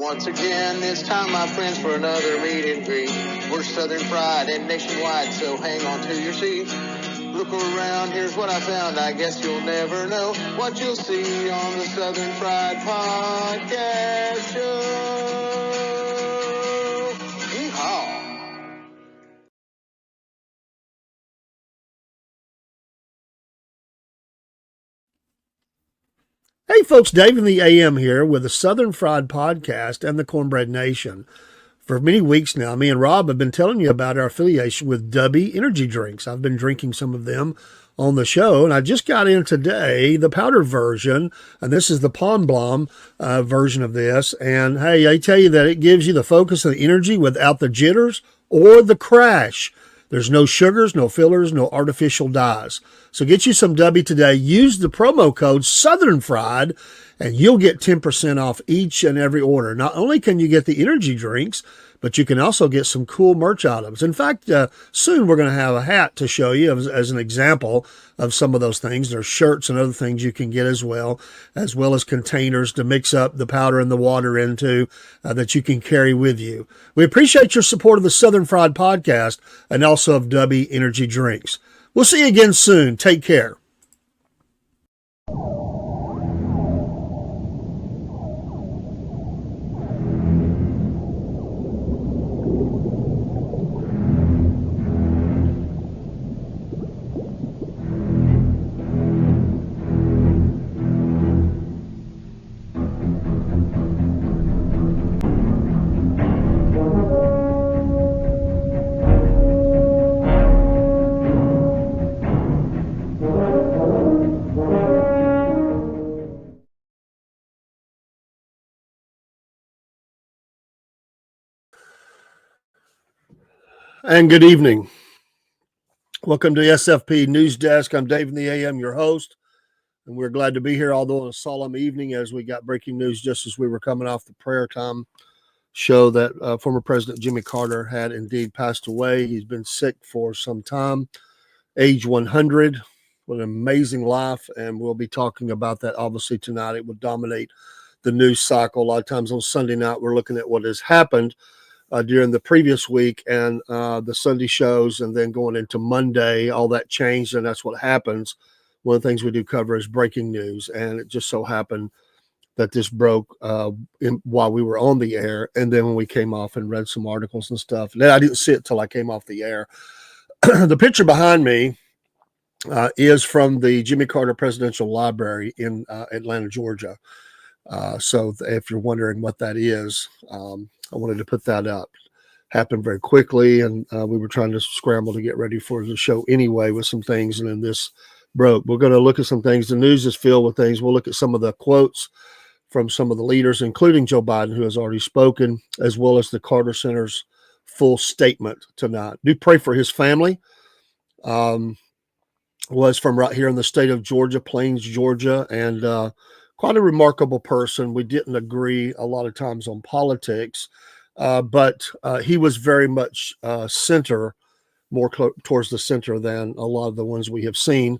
once again, this time, my friends, for another meet and greet. We're Southern Fried and nationwide, so hang on to your seats. Look around, here's what I found. I guess you'll never know what you'll see on the Southern Fried Podcast Show. Yeehaw. Hey folks, Dave in the AM here with the Southern Fried Podcast and the Cornbread Nation. For many weeks now, me and Rob have been telling you about our affiliation with Dubby Energy Drinks. I've been drinking some of them on the show, and I just got in today the powder version, and this is the Pond Blom version of this. And hey, I tell you that it gives you the focus and the energy without the jitters or the crash. There's no sugars, no fillers, no artificial dyes. So get you some Dubby today. Use the promo code Southern Fried, and you'll get 10% off each and every order. Not only can you get the energy drinks, but you can also get some cool merch items. In fact, soon we're going to have a hat to show you as an example of some of those things. There's shirts and other things you can get as well as containers to mix up the powder and the water into that you can carry with you. We appreciate your support of the Southern Fried Podcast and also of Dubby Energy Drinks. We'll see you again soon. Take care. And good evening. Welcome to the SFP News Desk. I'm Dave in the AM, your host, and we're glad to be here, although on a solemn evening as we got breaking news just as we were coming off the prayer time show that former President Jimmy Carter had indeed passed away. He's been sick for some time, age 100. What an amazing life, and we'll be talking about that obviously tonight. It will dominate the news cycle. A lot of times on Sunday night, we're looking at what has happened during the previous week and the Sunday shows, and then going into Monday, all that changed, and that's what happens. One of the things we do cover is breaking news, and it just so happened that this broke while we were on the air, and then when we came off and read some articles and stuff. And I didn't see it till I came off the air. The picture behind me is from the Jimmy Carter Presidential Library in Atlanta, Georgia. So if you're wondering what that is, I wanted to put that up. Happened very quickly, and we were trying to scramble to get ready for the show anyway with some things, and then this broke. We're going to look at some things. The news is filled with things. We'll look at some of the quotes from some of the leaders, including Joe Biden, who has already spoken, as well as the Carter Center's full statement tonight. Do pray for his family. Was from right here in the state of Georgia, Plains, Georgia, and quite a remarkable person. We didn't agree a lot of times on politics, but he was very much more towards the center than a lot of the ones we have seen.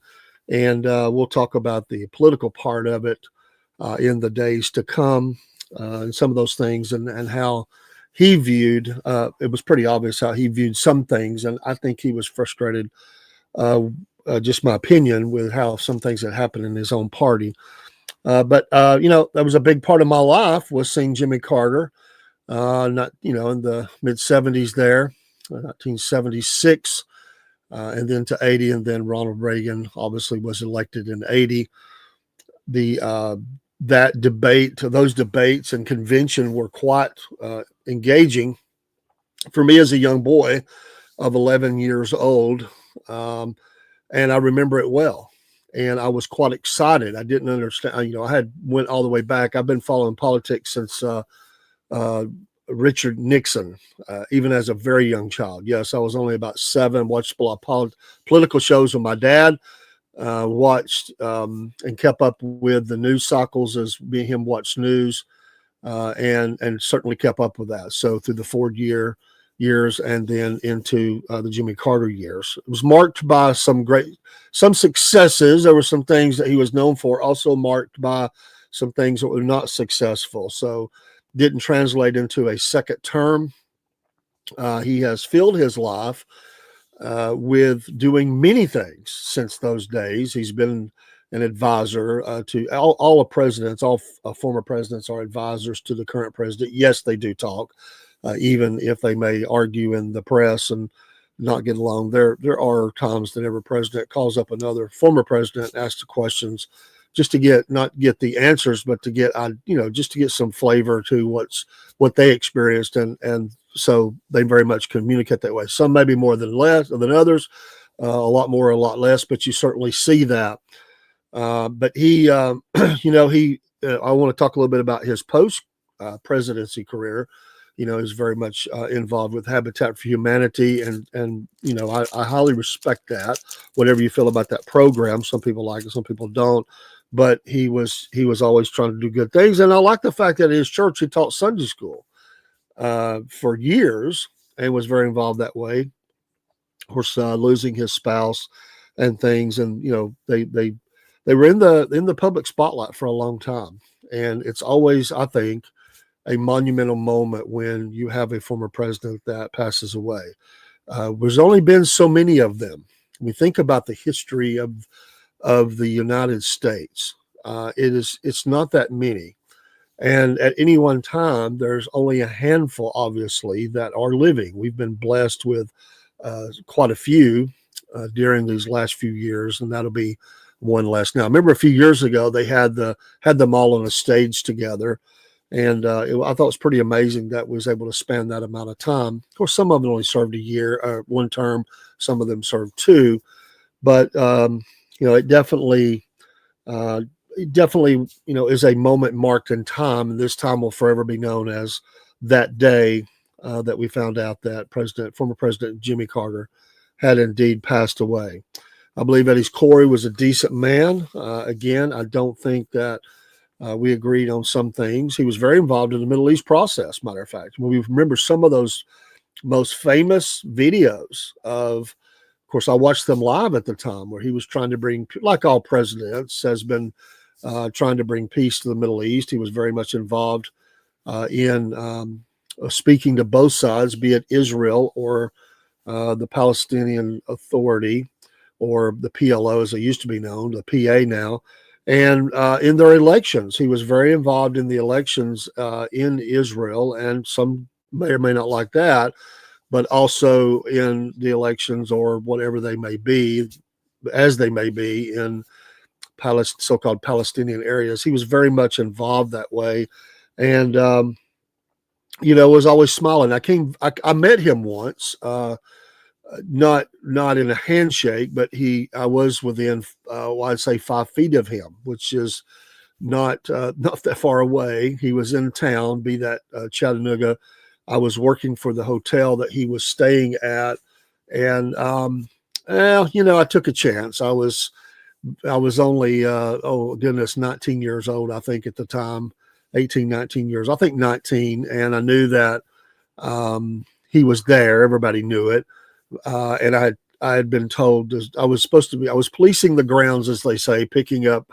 And we'll talk about the political part of it in the days to come and some of those things and how he viewed, it was pretty obvious how he viewed some things. And I think he was frustrated, just my opinion, with how some things had happened in his own party. But that was a big part of my life, was seeing Jimmy Carter, in the mid 70s there, 1976, and then to 80. And then Ronald Reagan obviously was elected in 80. That debate, those debates and convention were quite engaging for me as a young boy of 11 years old. And I remember it well. And I was quite excited. I didn't understand. I had went all the way back. I've been following politics since Richard Nixon, even as a very young child. Yes, I was only about 7. Watched a lot of political shows with my dad. Watched and kept up with the news cycles as me and him watched news, and certainly kept up with that. So through the Ford years and then into the Jimmy Carter years, it was marked by some successes. There were some things that he was known for, also marked by some things that were not successful. So didn't translate into a second term. He has filled his life with doing many things since those days. He's been an advisor to all the presidents. All former presidents are advisors to the current president. Yes, they do talk, even if they may argue in the press and not get along. There are times that every president calls up another former president, asks the questions, just to not get the answers, but to get just to get some flavor to what they experienced, and so they very much communicate that way. Some maybe more than others, a lot more, a lot less, but you certainly see that. But he, I want to talk a little bit about his post presidency career. Is very much involved with Habitat for Humanity, and I highly respect that. Whatever you feel about that program, some people like it, some people don't. But he was always trying to do good things, and I like the fact that at his church he taught Sunday school for years and was very involved that way. Of course, losing his spouse and things, and they were in the public spotlight for a long time, and it's always, I think, a monumental moment when you have a former president that passes away. There's only been so many of them. We think about the history of the United States. It's not that many. And at any one time, there's only a handful, obviously, that are living. We've been blessed with quite a few during these last few years, and that'll be one less now. I remember a few years ago, they had them all on a stage together. And I thought it was pretty amazing that was able to span that amount of time. Of course, some of them only served a year, one term. Some of them served two. But, it definitely, is a moment marked in time. And this time will forever be known as that day that we found out that former President Jimmy Carter had indeed passed away. I believe Eddie's Corey was a decent man. Again, I don't think that we agreed on some things. He was very involved in the Middle East process, matter of fact. We remember some of those most famous videos of course, I watched them live at the time where he was trying to bring, like all presidents, has been trying to bring peace to the Middle East. He was very much involved in speaking to both sides, be it Israel or the Palestinian Authority, or the PLO as they used to be known, the PA now. And in their elections, he was very involved in the elections in Israel, and some may or may not like that, but also in the elections or whatever they may be, as they may be in so-called Palestinian areas. He was very much involved that way, and was always smiling. I met him once. Not in a handshake, but I was within, I'd say 5 feet of him, which is not that far away. He was in town, be that Chattanooga. I was working for the hotel that he was staying at, and I took a chance. I was only 19 years old, I think, at the time, 18, 19 years, I think 19, and I knew that he was there. Everybody knew it. And I had been told I was policing the grounds, as they say, picking up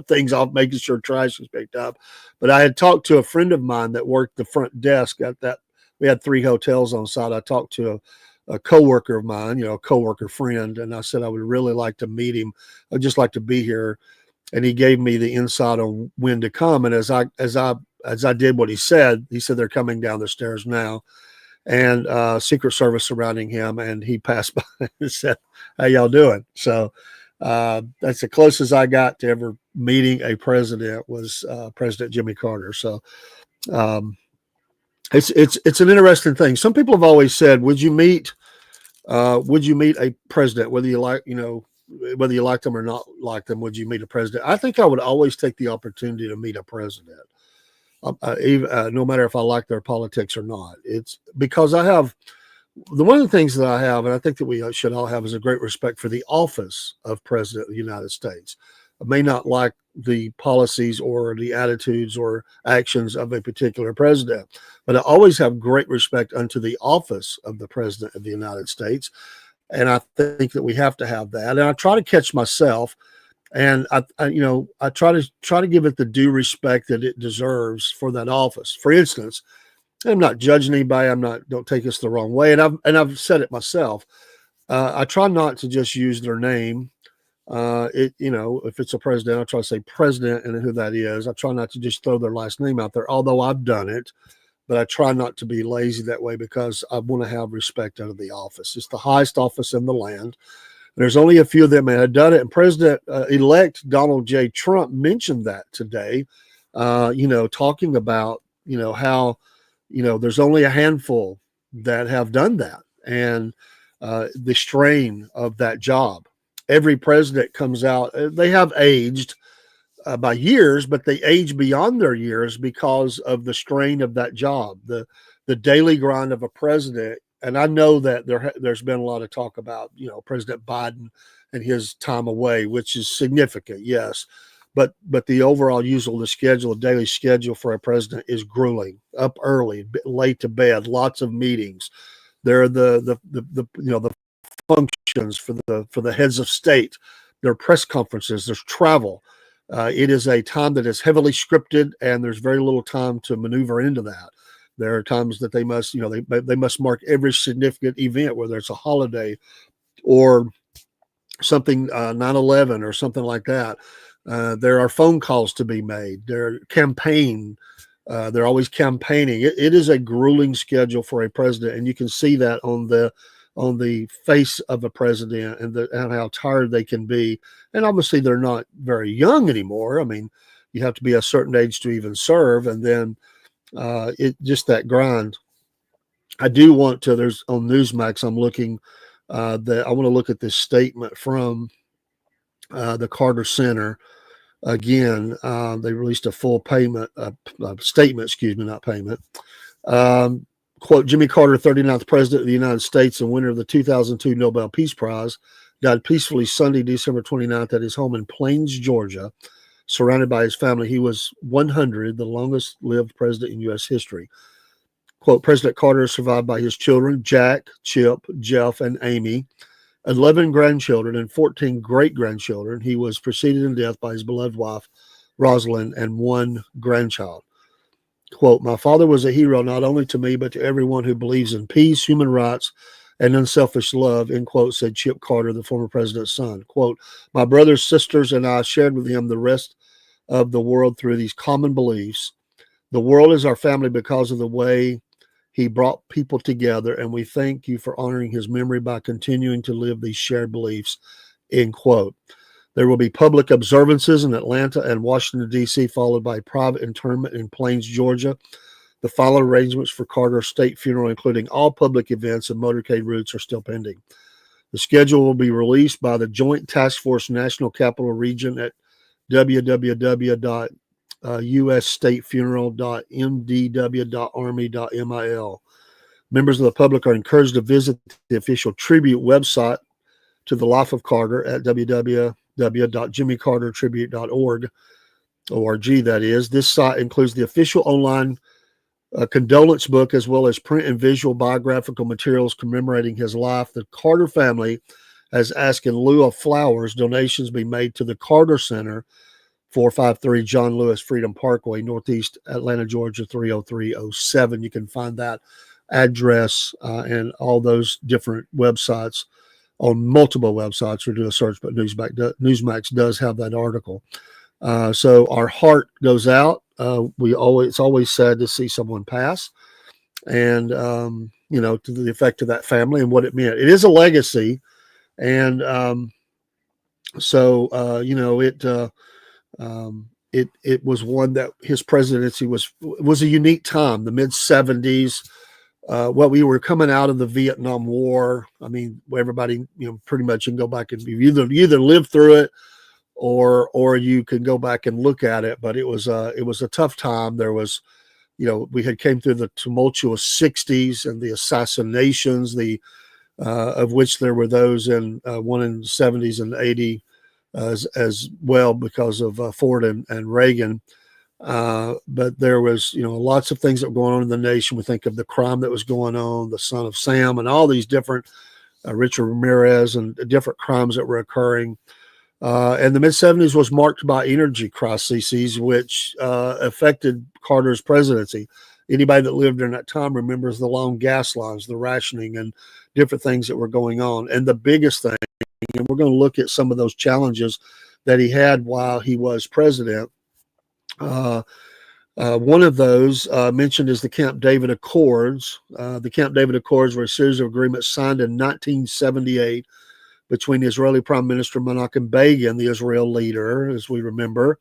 things off, making sure trash was picked up. But I had talked to a friend of mine that worked the front desk at that. We had 3 hotels on site. I talked to a coworker of mine, a coworker friend, and I said I would really like to meet him. I'd just like to be here. And he gave me the insight on when to come. And as I did what he said they're coming down the stairs now. And Secret Service surrounding him, and he passed by and said, "How y'all doing?" So that's the closest I got to ever meeting a president was President Jimmy Carter. So it's an interesting thing. Some people have always said, "Would you meet a president, whether you like them or not like them? Would you meet a president?" I think I would always take the opportunity to meet a president. No matter if I like their politics or not. It's because one of the things that I have, and I think that we should all have, is a great respect for the office of President of the United States. I may not like the policies or the attitudes or actions of a particular president, but I always have great respect unto the office of the President of the United States. And I think that we have to have that. And I try to catch myself And I try to give it the due respect that it deserves for that office. For instance, I'm not judging anybody. Don't take us the wrong way. And I've said it myself. I try not to just use their name. If it's a president, I try to say president and who that is. I try not to just throw their last name out there, although I've done it. But I try not to be lazy that way because I want to have respect out of the office. It's the highest office in the land. There's only a few of them that have done it. And President-elect Donald J. Trump mentioned that today, talking about, how, there's only a handful that have done that. And the strain of that job. Every president comes out, they have aged by years, but they age beyond their years because of the strain of that job, the daily grind of a president. And I know that there's been a lot of talk about, President Biden and his time away, which is significant, yes. But the overall usual the daily schedule for a president is grueling. Up early, late to bed, lots of meetings. There are the functions for the heads of state. There are press conferences. There's travel. It is a time that is heavily scripted, and there's very little time to maneuver into that. There are times that they must, they must mark every significant event, whether it's a holiday or something, 9/11 or something like that. There are phone calls to be made. There campaign. They're always campaigning. It is a grueling schedule for a president, and you can see that on the face of a president and how tired they can be. And obviously, they're not very young anymore. I mean, you have to be a certain age to even serve, and then just that grind. I do want to. There's on Newsmax. I'm looking. That I want to look at this statement from the Carter Center. Again, they released a full statement, excuse me, not payment. Quote, Jimmy Carter, 39th President of the United States and winner of the 2002 Nobel Peace Prize, died peacefully Sunday, December 29th at his home in Plains, Georgia, surrounded by his family. He was 100, the longest-lived president in U.S. history. Quote, President Carter is survived by his children, Jack, Chip, Jeff, and Amy, 11 grandchildren, and 14 great-grandchildren. He was preceded in death by his beloved wife, Rosalind, and one grandchild. Quote, my father was a hero not only to me, but to everyone who believes in peace, human rights, and unselfish love, end quote, said Chip Carter, the former president's son. Quote, my brothers, sisters, and I shared with him the rest of the world through these common beliefs. The world is our family because of the way he brought people together, and we thank you for honoring his memory by continuing to live these shared beliefs, end quote. There will be public observances in Atlanta and Washington, D.C., followed by private interment in Plains, Georgia. The final arrangements for Carter's state funeral, including all public events and motorcade routes, are still pending. The schedule will be released by the Joint Task Force National Capital Region at www.usstatefuneral.mdw.army.mil. Members of the public are encouraged to visit the official tribute website to the life of Carter at www.jimmycartertribute.org, that is. This site includes the official online condolence book as well as print and visual biographical materials commemorating his life. The Carter family has asked in lieu of flowers, donations be made to the Carter Center, 453 John Lewis Freedom Parkway, Northeast Atlanta, Georgia, 30307. You can find that address and all those different websites on multiple websites, or do a search, but Newsmax does have that article. So our heart goes out. It's always sad to see someone pass, and to the effect of that family and what it meant. It is a legacy, and it was one that his presidency was a unique time, the mid 70s. We were coming out of the Vietnam War. I mean, everybody, pretty much you can go back and you either lived through it or you can go back and look at it. But it was a tough time. There was, we had came through the tumultuous 60s and the assassinations, of which there were those in one in the 70s and 80 as well because of Ford and Reagan. But there was, lots of things that were going on in the nation. We think of the crime that was going on, the Son of Sam, and all these different Richard Ramirez and different crimes that were occurring. And the mid-70s was marked by energy crises, which affected Carter's presidency. Anybody that lived during that time remembers the long gas lines, the rationing, and different things that were going on. And the biggest thing, and we're going to look at some of those challenges that he had while he was president. One of those mentioned is the Camp David Accords. The Camp David Accords were a series of agreements signed in 1978 between Israeli Prime Minister Menachem Begin, the Israel leader, as we remember,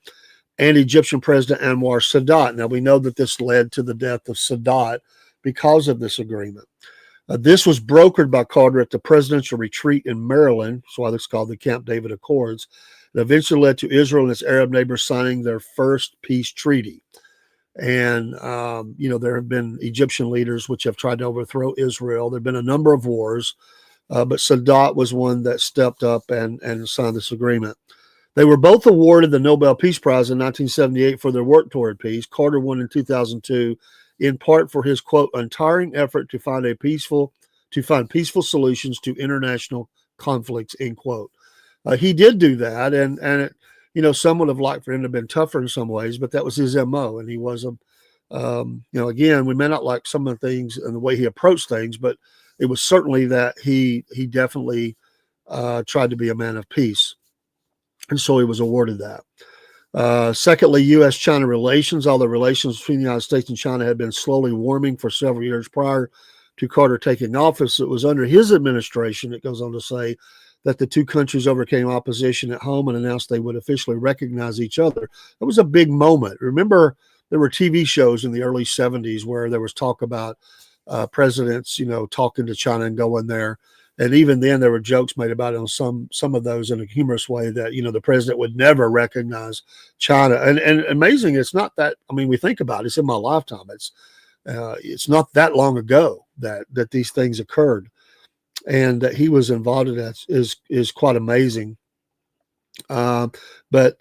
and Egyptian President Anwar Sadat. Now, we know that this led to the death of Sadat because of this agreement. This was brokered by Carter at the presidential retreat in Maryland. That's why it's called the Camp David Accords. It eventually led to Israel and its Arab neighbors signing their first peace treaty. And, there have been Egyptian leaders which have tried to overthrow Israel. There have been a number of wars, but Sadat was one that stepped up and signed this agreement. They were both awarded the Nobel Peace Prize in 1978 for their work toward peace. Carter won in 2002, in part for his, quote, untiring effort to find peaceful solutions to international conflicts, end quote. He did do that, and some would have liked for him to have been tougher in some ways, but that was his MO, and he was again, we may not like some of the things and the way he approached things, but it was certainly that he definitely tried to be a man of peace, and so he was awarded that. Secondly, U.S.-China relations. Although relations between the United States and China had been slowly warming for several years prior to Carter taking office, it was under his administration, it goes on to say, that the two countries overcame opposition at home and announced they would officially recognize each other. That was a big moment. Remember, there were TV shows in the early 70s where there was talk about presidents, talking to China and going there. And even then, there were jokes made about it on some of those in a humorous way that, the president would never recognize China. And amazing, it's not that, we think about it, it's in my lifetime. It's not that long ago that these things occurred. And that he was involved in that is quite amazing. But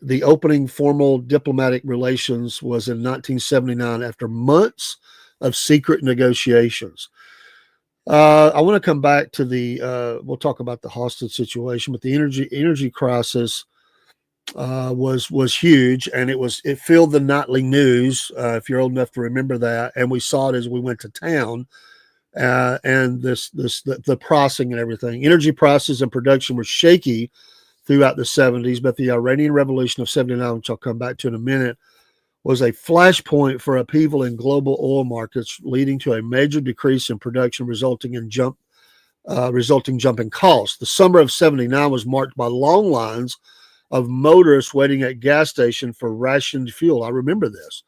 the opening formal diplomatic relations was in 1979 after months of secret negotiations. I want to come back to we'll talk about the hostage situation, but the energy crisis was huge, and it filled the nightly news, if you're old enough to remember that, and we saw it as we went to town. And the pricing and everything. Energy prices and production were shaky throughout the 70s, but the Iranian Revolution of 79, which I'll come back to in a minute, was a flashpoint for upheaval in global oil markets, leading to a major decrease in production, resulting jump in costs. The summer of 79 was marked by long lines of motorists waiting at gas stations for rationed fuel. I remember this.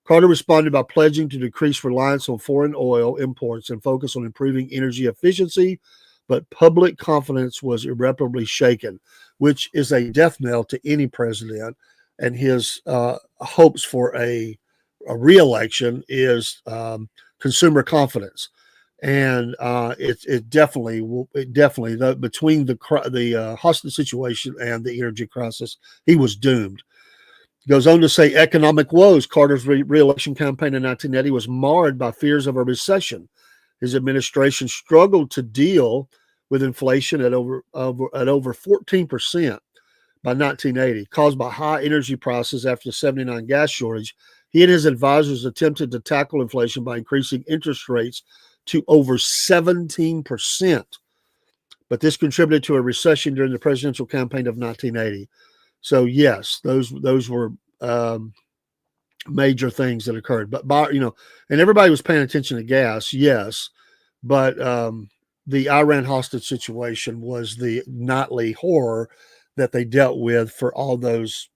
Carter responded by pledging to decrease reliance on foreign oil imports and focus on improving energy efficiency, but public confidence was irreparably shaken, which is a death knell to any president. And his hopes for a re-election is consumer confidence, and it definitely between the hostage situation and the energy crisis, he was doomed. Goes on to say economic woes. Carter's re-election campaign in 1980 was marred by fears of a recession. His administration struggled to deal with inflation at over 14% by 1980, caused by high energy prices after the 79 gas shortage. He and his advisors attempted to tackle inflation by increasing interest rates to over 17%. But this contributed to a recession during the presidential campaign of 1980. So yes, those were major things that occurred. But and everybody was paying attention to gas, yes, but the Iran hostage situation was the nightly horror that they dealt with for all those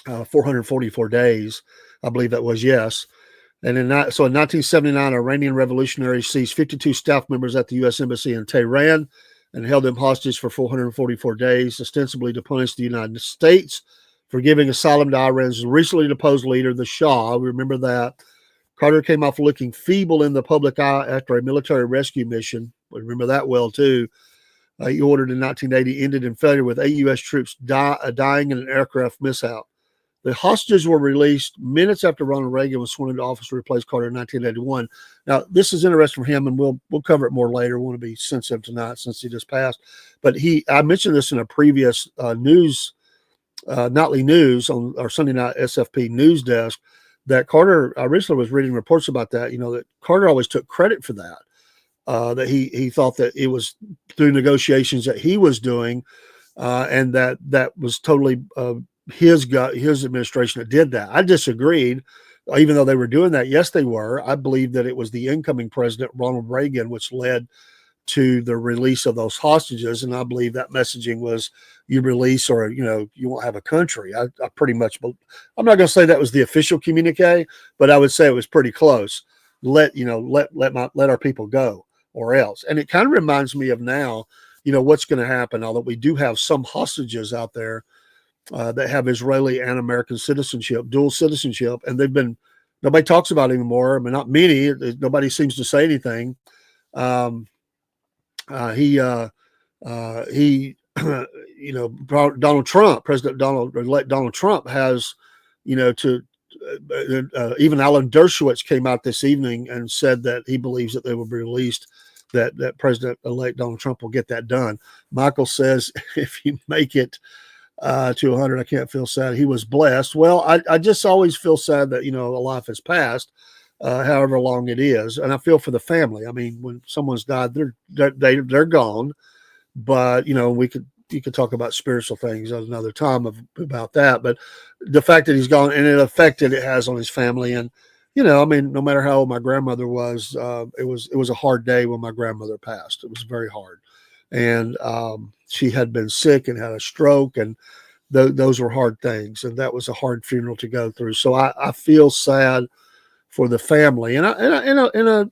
444 days, I believe that was, yes. And in 1979, Iranian revolutionaries seized 52 staff members at the U.S. Embassy in Tehran and held them hostage for 444 days, ostensibly to punish the United States for giving asylum to Iran's recently deposed leader, the Shah. Remember that. Carter came off looking feeble in the public eye after a military rescue mission. We remember that well, too. He ordered in 1980 ended in failure with 8 U.S. troops dying in an aircraft mishap. The hostages were released minutes after Ronald Reagan was sworn into office to replace Carter in 1981. Now, this is interesting for him, and we'll cover it more later. We want to be sensitive tonight since he just passed. But I mentioned this in a previous nightly news on our Sunday night SFP News Desk, that Carter, I recently was reading reports about that, that Carter always took credit for that. That he thought that it was through negotiations that he was doing, and that was totally his administration that did that. I disagreed, even though they were doing that. Yes, they were. I believe that it was the incoming president, Ronald Reagan, which led to the release of those hostages. And I believe that messaging was, you release or, you won't have a country. I pretty much, I'm not going to say that was the official communique, but I would say it was pretty close. Let our people go or else. And it kind of reminds me of now, what's going to happen, although we do have some hostages out there that have Israeli and American citizenship, dual citizenship, and nobody talks about it anymore. I mean, not many, nobody seems to say anything. Donald Trump, President-elect Donald Trump has, even Alan Dershowitz came out this evening and said that he believes that they will be released, that President-elect Donald Trump will get that done. Michael says, if you make it to 100, I can't feel sad. He was blessed. Well, I just always feel sad that, a life has passed, however long it is. And I feel for the family. I mean, when someone's died, they're gone, but you could talk about spiritual things at another time about that. But the fact that he's gone and it has on his family. And, no matter how old my grandmother was, it was a hard day when my grandmother passed. It was very hard. And she had been sick and had a stroke, and those were hard things. And that was a hard funeral to go through. So I feel sad for the family, and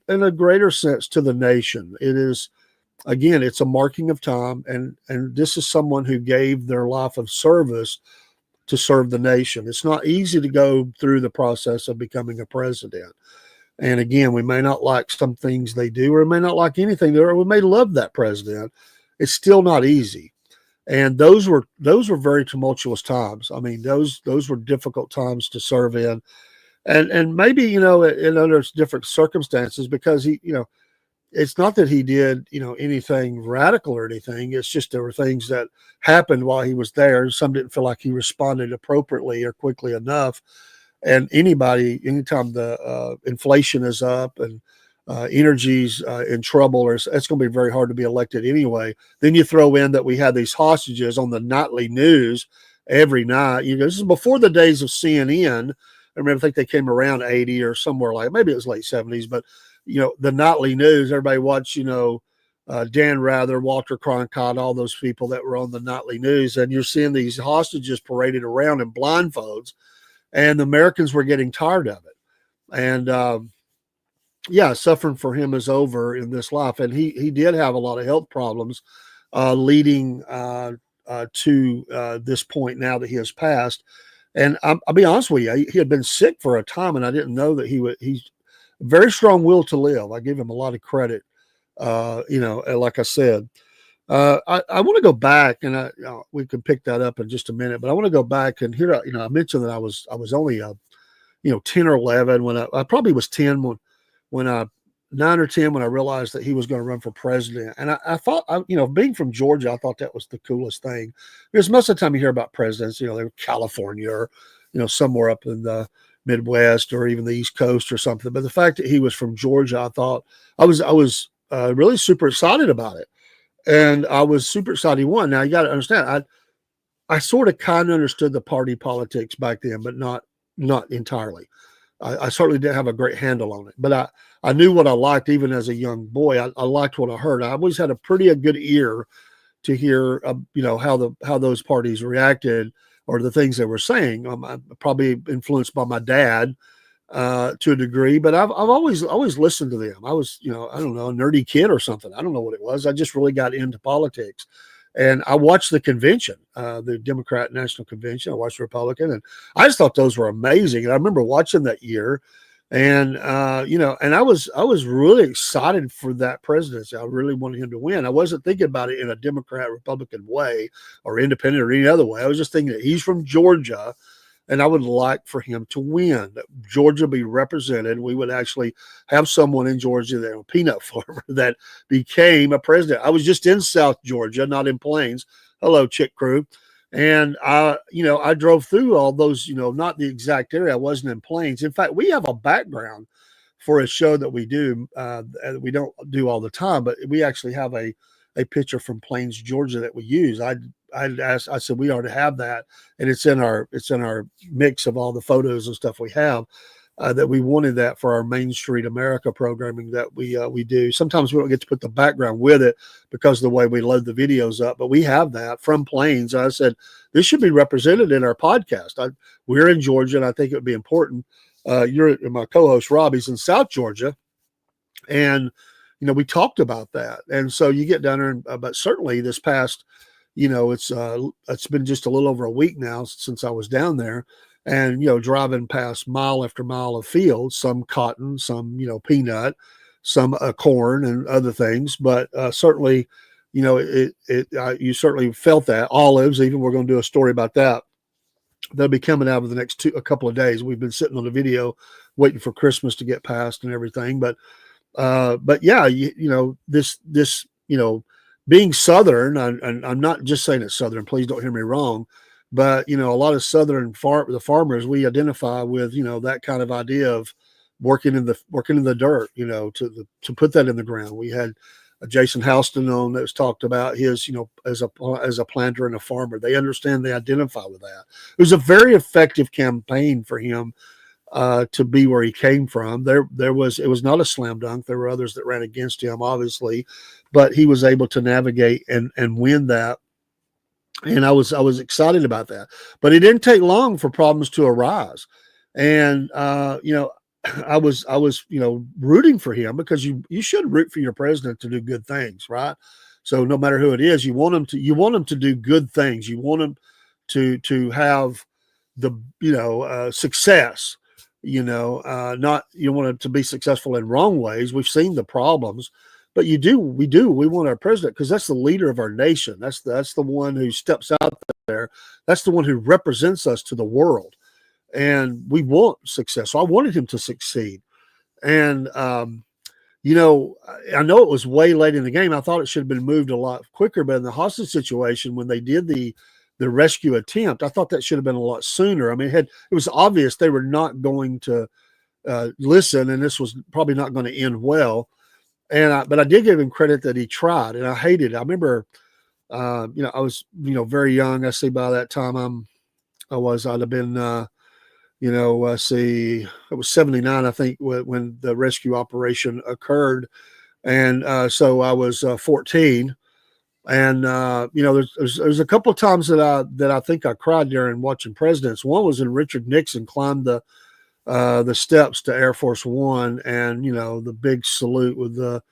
in a greater sense to the nation. It is, again, it's a marking of time, and this is someone who gave their life of service to serve the nation. It's not easy to go through the process of becoming a president. And again, we may not like some things they do, or we may not like anything, or we may love that president. It's still not easy. And those were very tumultuous times. I mean, those were difficult times to serve in. And maybe, in under different circumstances, because he, it's not that he did, anything radical or anything. It's just there were things that happened while he was there. Some didn't feel like he responded appropriately or quickly enough. And anytime the inflation is up and energy's in trouble, it's going to be very hard to be elected anyway. Then you throw in that we had these hostages on the nightly news every night. This is before the days of CNN. I think they came around 80 or somewhere like, maybe it was late 70s, but the nightly news, everybody watched, Dan Rather, Walter Cronkite, all those people that were on the nightly news. And you're seeing these hostages paraded around in blindfolds, and the Americans were getting tired of it. And, suffering for him is over in this life. And he did have a lot of health problems leading to this point now that he has passed. And I'll be honest with you, he had been sick for a time, and I didn't know that he's very strong will to live. I give him a lot of credit. Like I said, I want to go back, and we can pick that up in just a minute, but I want to go back and here, I mentioned that I was only, 10 or 11 when I probably was 10 when I 9 or 10 when I realized that he was going to run for president. And I thought, being from Georgia, I thought that was the coolest thing, because most of the time you hear about presidents, they're California or, somewhere up in the Midwest or even the East Coast or something. But the fact that he was from Georgia, I thought I was really super excited about it. And I was super excited he won. Now you got to understand, I sort of kind of understood the party politics back then, but not entirely. I certainly didn't have a great handle on it, but I knew what I liked even as a young boy. I liked what I heard. I always had a good ear to hear, how those parties reacted or the things they were saying. I'm probably influenced by my dad to a degree, but I've always listened to them. I was, I don't know, a nerdy kid or something. I don't know what it was. I just really got into politics. And I watched the convention, the Democrat National Convention. I watched the Republican, and I just thought those were amazing. And I remember watching that year, and and I was really excited for that presidency. I really wanted him to win. I wasn't thinking about it in a Democrat Republican way or independent or any other way. I was just thinking that he's from Georgia, And I would like for him to win, that Georgia be represented. We would actually have someone in Georgia, that a peanut farmer, that became a president. I was just in South Georgia, not in Plains. Hello, Chick Crew. And I drove through all those, not the exact area. I wasn't in Plains. In fact, we have a background for a show that we do. We don't do all the time, but we actually have a picture from Plains, Georgia that we use. I said we already have that, and it's in our mix of all the photos and stuff we have. That we wanted that for our Main Street America programming that we do. Sometimes we don't get to put the background with it because of the way we load the videos up, but we have that from Plains. I said this should be represented in our podcast. We're in Georgia, and I think it would be important. My co-host Robbie's in South Georgia, and we talked about that. And so you get down there, but certainly this past, it's been just a little over a week now since I was down there. And, driving past mile after mile of fields, some cotton, some, peanut, some corn and other things. But certainly, you certainly felt that. Olives, even we're going to do a story about that. They'll be coming out of the next couple of days. We've been sitting on the video waiting for Christmas to get past and everything. But yeah, this, being Southern, and I'm not just saying it's Southern, please don't hear me wrong. But, a lot of Southern the farmers, we identify with, that kind of idea of working in the dirt, to put that in the ground. We had Jason Houston on that was talked about his, as a planter and a farmer. They understand, they identify with that. It was a very effective campaign for him to be where he came from. It was not a slam dunk. There were others that ran against him, obviously, but he was able to navigate and win that. And I was excited about that, but it didn't take long for problems to arise. And, I was, rooting for him, because you should root for your president to do good things. Right. So no matter who it is, you want him to do good things. You want him to have the, success, not, you want him to be successful in wrong ways. We've seen the problems. But we want our president, because that's the leader of our nation. That's the one who steps out there. That's the one who represents us to the world. And we want success. So I wanted him to succeed. And, I know it was way late in the game. I thought it should have been moved a lot quicker. But in the hostage situation, when they did the rescue attempt, I thought that should have been a lot sooner. I mean, it was obvious they were not going to listen, and this was probably not going to end well. But I did give him credit that he tried, and I hated it. I remember, I was, very young. I see by that time I'd have been, it was 79, I think, when the rescue operation occurred. And so I was 14. And, there's a couple of times that I think I cried during watching presidents. One was when Richard Nixon climbed the steps to Air Force One, and the big salute with the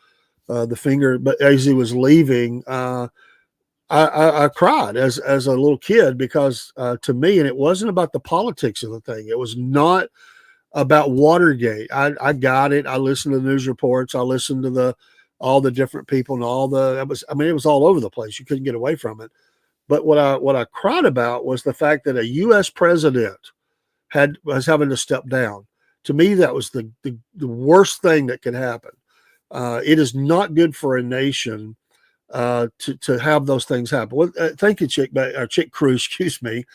finger. But as he was leaving, I cried as a little kid, because to me, and it wasn't about the politics of the thing. It was not about Watergate. I got it. I listened to the news reports. I listened to all the different people and it was all over the place. You couldn't get away from it. But what I cried about was the fact that a U.S. president was having to step down. To me, that was the worst thing that could happen. It is not good for a nation to have those things happen. Well, thank you, Chick Crew, excuse me.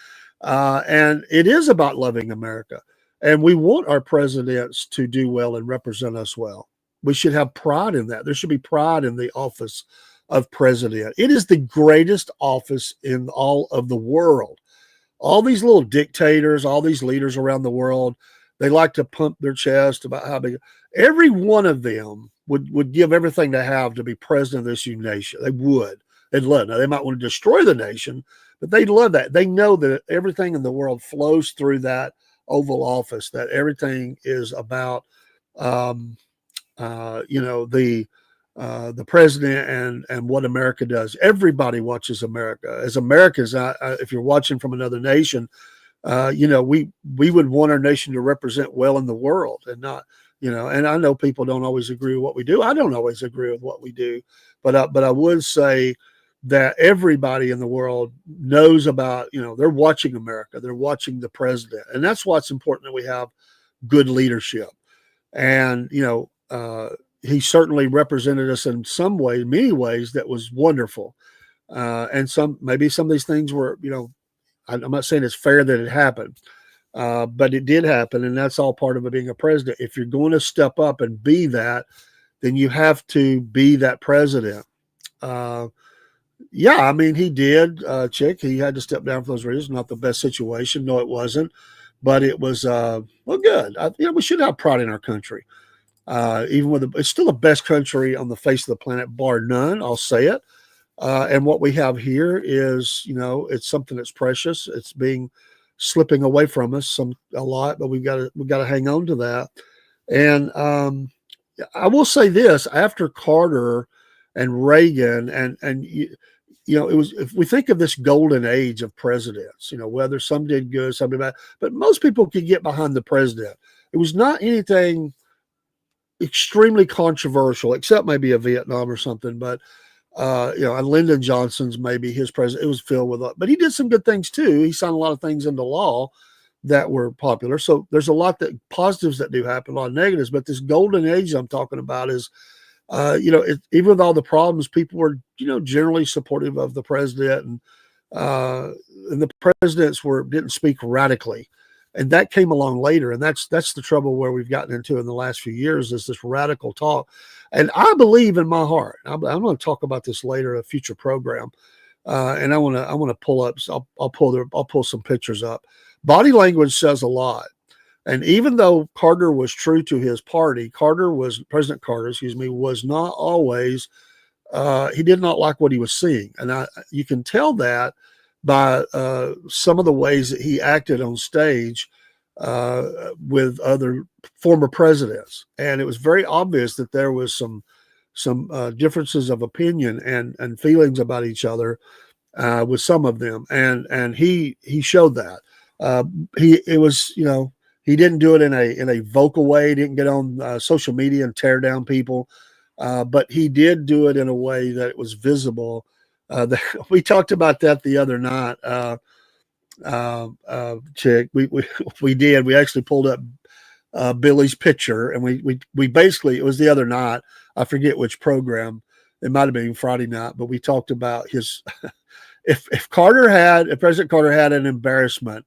And it is about loving America. And we want our presidents to do well and represent us well. We should have pride in that. There should be pride in the office of president. It is the greatest office in all of the world. All these little dictators, all these leaders around the world, they like to pump their chest about how big. Every one of them would give everything they have to be president of this nation. They would. They'd love. Now, they might want to destroy the nation, but they'd love that. They know that everything in the world flows through that Oval Office, that everything is about, the president and what America does. Everybody watches America. As Americans, if you're watching from another nation, we would want our nation to represent well in the world, and not, and I know people don't always agree with what we do. I don't always agree with what we do, but I would say that everybody in the world knows about. They're watching America. They're watching the president. And that's what's important, that we have good leadership. And, he certainly represented us in some way, many ways, that was wonderful. And maybe some of these things were, I'm not saying it's fair that it happened, but it did happen. And that's all part of it being a president. If you're going to step up and be that, then you have to be that president. Yeah, I mean, he did, Chick. He had to step down for those reasons. Not the best situation. No, it wasn't. But it was, well, good. We should have pride in our country. Even with it's still the best country on the face of the planet, bar none. I'll say it. And what we have here is, it's something that's precious. It's slipping away from us a lot, but we've got to hang on to that. And I will say this: after Carter and Reagan, and it was, if we think of this golden age of presidents, whether some did good, some did bad, but most people could get behind the president. It was not anything extremely controversial, except maybe a Vietnam or something. But and Lyndon Johnson's, maybe his president, it was filled with, but he did some good things too. He signed a lot of things into law that were popular. So there's a lot that positives that do happen, a lot of negatives. But this golden age I'm talking about is, even with all the problems, people were, generally supportive of the president, and the presidents didn't speak radically. And that came along later. And that's the trouble where we've gotten into in the last few years, is this radical talk. And I believe in my heart, I'm going to talk about this later in a future program. And I want to pull up, so I'll pull some pictures up. Body language says a lot. And even though Carter was true to his party, President Carter, was not always, he did not like what he was seeing. And you can tell that by some of the ways that he acted on stage with other former presidents. And it was very obvious that there was some differences of opinion and feelings about each other with some of them. And he showed that. He didn't do it in a vocal way. He didn't get on social media and tear down people. But he did do it in a way that it was visible. We talked about that the other night, Chick. We did. We actually pulled up Billy's picture, and we basically, it was the other night. I forget which program. It might have been Friday night, but we talked about his. If President Carter had an embarrassment,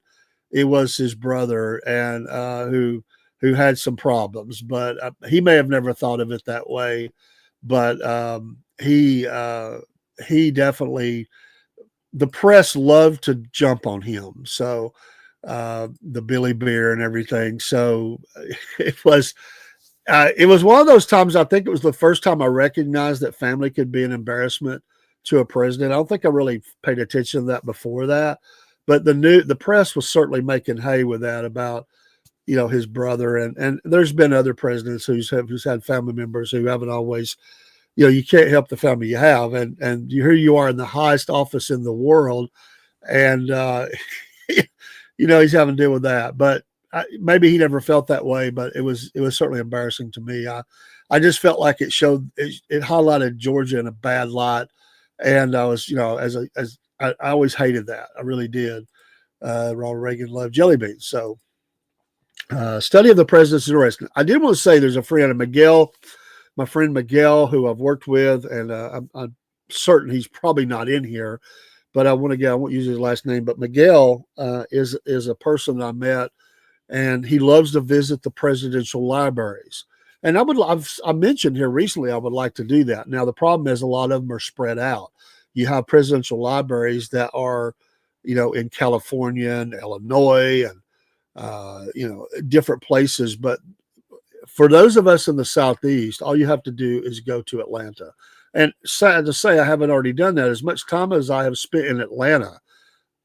it was his brother, and who had some problems, but he may have never thought of it that way. But he definitely, the press loved to jump on him. So the Billy Bear and everything. So it was one of those times. I think it was the first time I recognized that family could be an embarrassment to a president. I don't think I really paid attention to that before that, but the press was certainly making hay with that about, his brother. And there's been other presidents who's had family members who haven't always, you can't help the family you have. And here you are in the highest office in the world. And, he's having to deal with that, but maybe he never felt that way, but it was certainly embarrassing to me. I just felt like it highlighted Georgia in a bad light. And I was, I always hated that. I really did. Ronald Reagan loved jelly beans. So, study of the president's interesting. I did want to say there's a friend, Miguel, my friend Miguel, who I've worked with, and I'm certain he's probably not in here, but I won't use his last name, but Miguel is a person I met, and he loves to visit the presidential libraries. And I mentioned here recently, I would like to do that. Now, the problem is a lot of them are spread out. You have presidential libraries that are, in California and Illinois and, different places. But for those of us in the Southeast, all you have to do is go to Atlanta. And sad to say, I haven't already done that. As much time as I have spent in Atlanta,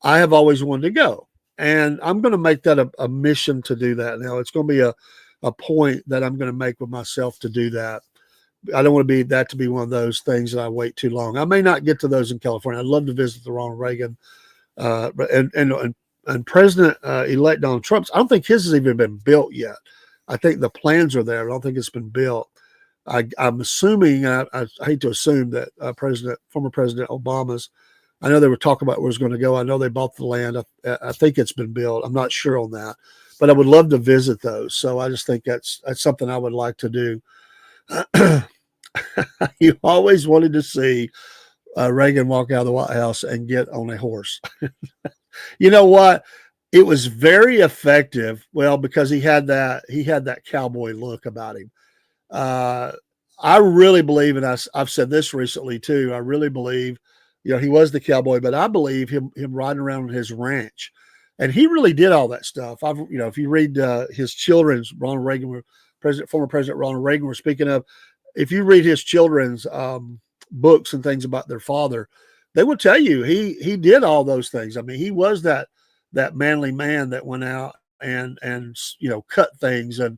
I have always wanted to go. And I'm going to make that a mission to do that. Now, it's going to be a point that I'm going to make with myself to do that. I don't want to be one of those things that I wait too long. I may not get to those in California. I'd love to visit the Ronald Reagan and President-elect Donald Trump. I don't think his has even been built yet. I think the plans are there. I don't think it's been built. I'm assuming, I hate to assume that former President Obama's, I know they were talking about where it was going to go. I know they bought the land. I think it's been built. I'm not sure on that, but I would love to visit those. So I just think that's something I would like to do. You always wanted to see Reagan walk out of the White House and get on a horse. You know what? It was very effective. Well, because he had that cowboy look about him. Uh, I really believe, and I've said this recently too. I really believe, he was the cowboy, but I believe him riding around on his ranch, and he really did all that stuff. If you read his children's, former President Ronald Reagan, we're speaking of, if you read his children's books and things about their father, they will tell you he did all those things. I mean, he was that manly man that went out and cut things and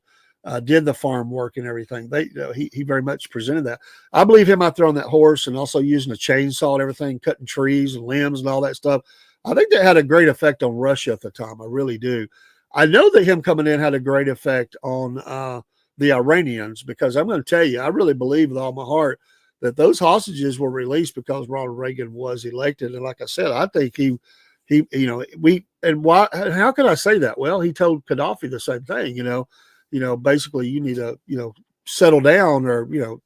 did the farm work and everything. He very much presented that. I believe him out there on that horse and also using a chainsaw and everything, cutting trees and limbs and all that stuff. I think that had a great effect on Russia at the time. I really do. I know that him coming in had a great effect on the Iranians, because I'm going to tell you, I really believe with all my heart that those hostages were released because Ronald Reagan was elected. And like I said, I think why? How can I say that? Well, he told Gaddafi the same thing. Basically, you need to settle down, or what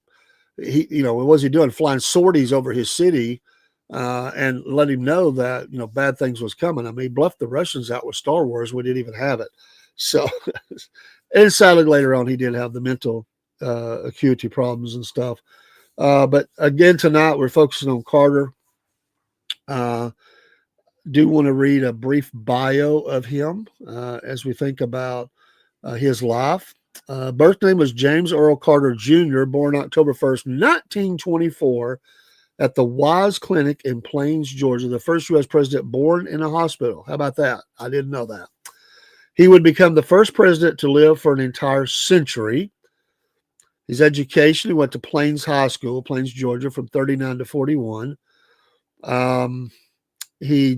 was he doing? Flying sorties over his city, and let him know that bad things was coming. I mean, he bluffed the Russians out with Star Wars. We didn't even have it. So, and sadly later on, he did have the mental acuity problems and stuff. But again, tonight we're focusing on Carter. Do want to read a brief bio of him as we think about his life. Birth name was James Earl Carter Jr., born October 1st, 1924, at the Wise Clinic in Plains, Georgia, the first U.S. president born in a hospital. How about that? I didn't know that. He would become the first president to live for an entire century. His education, he went to Plains High School, Plains, Georgia, from 39 to 41.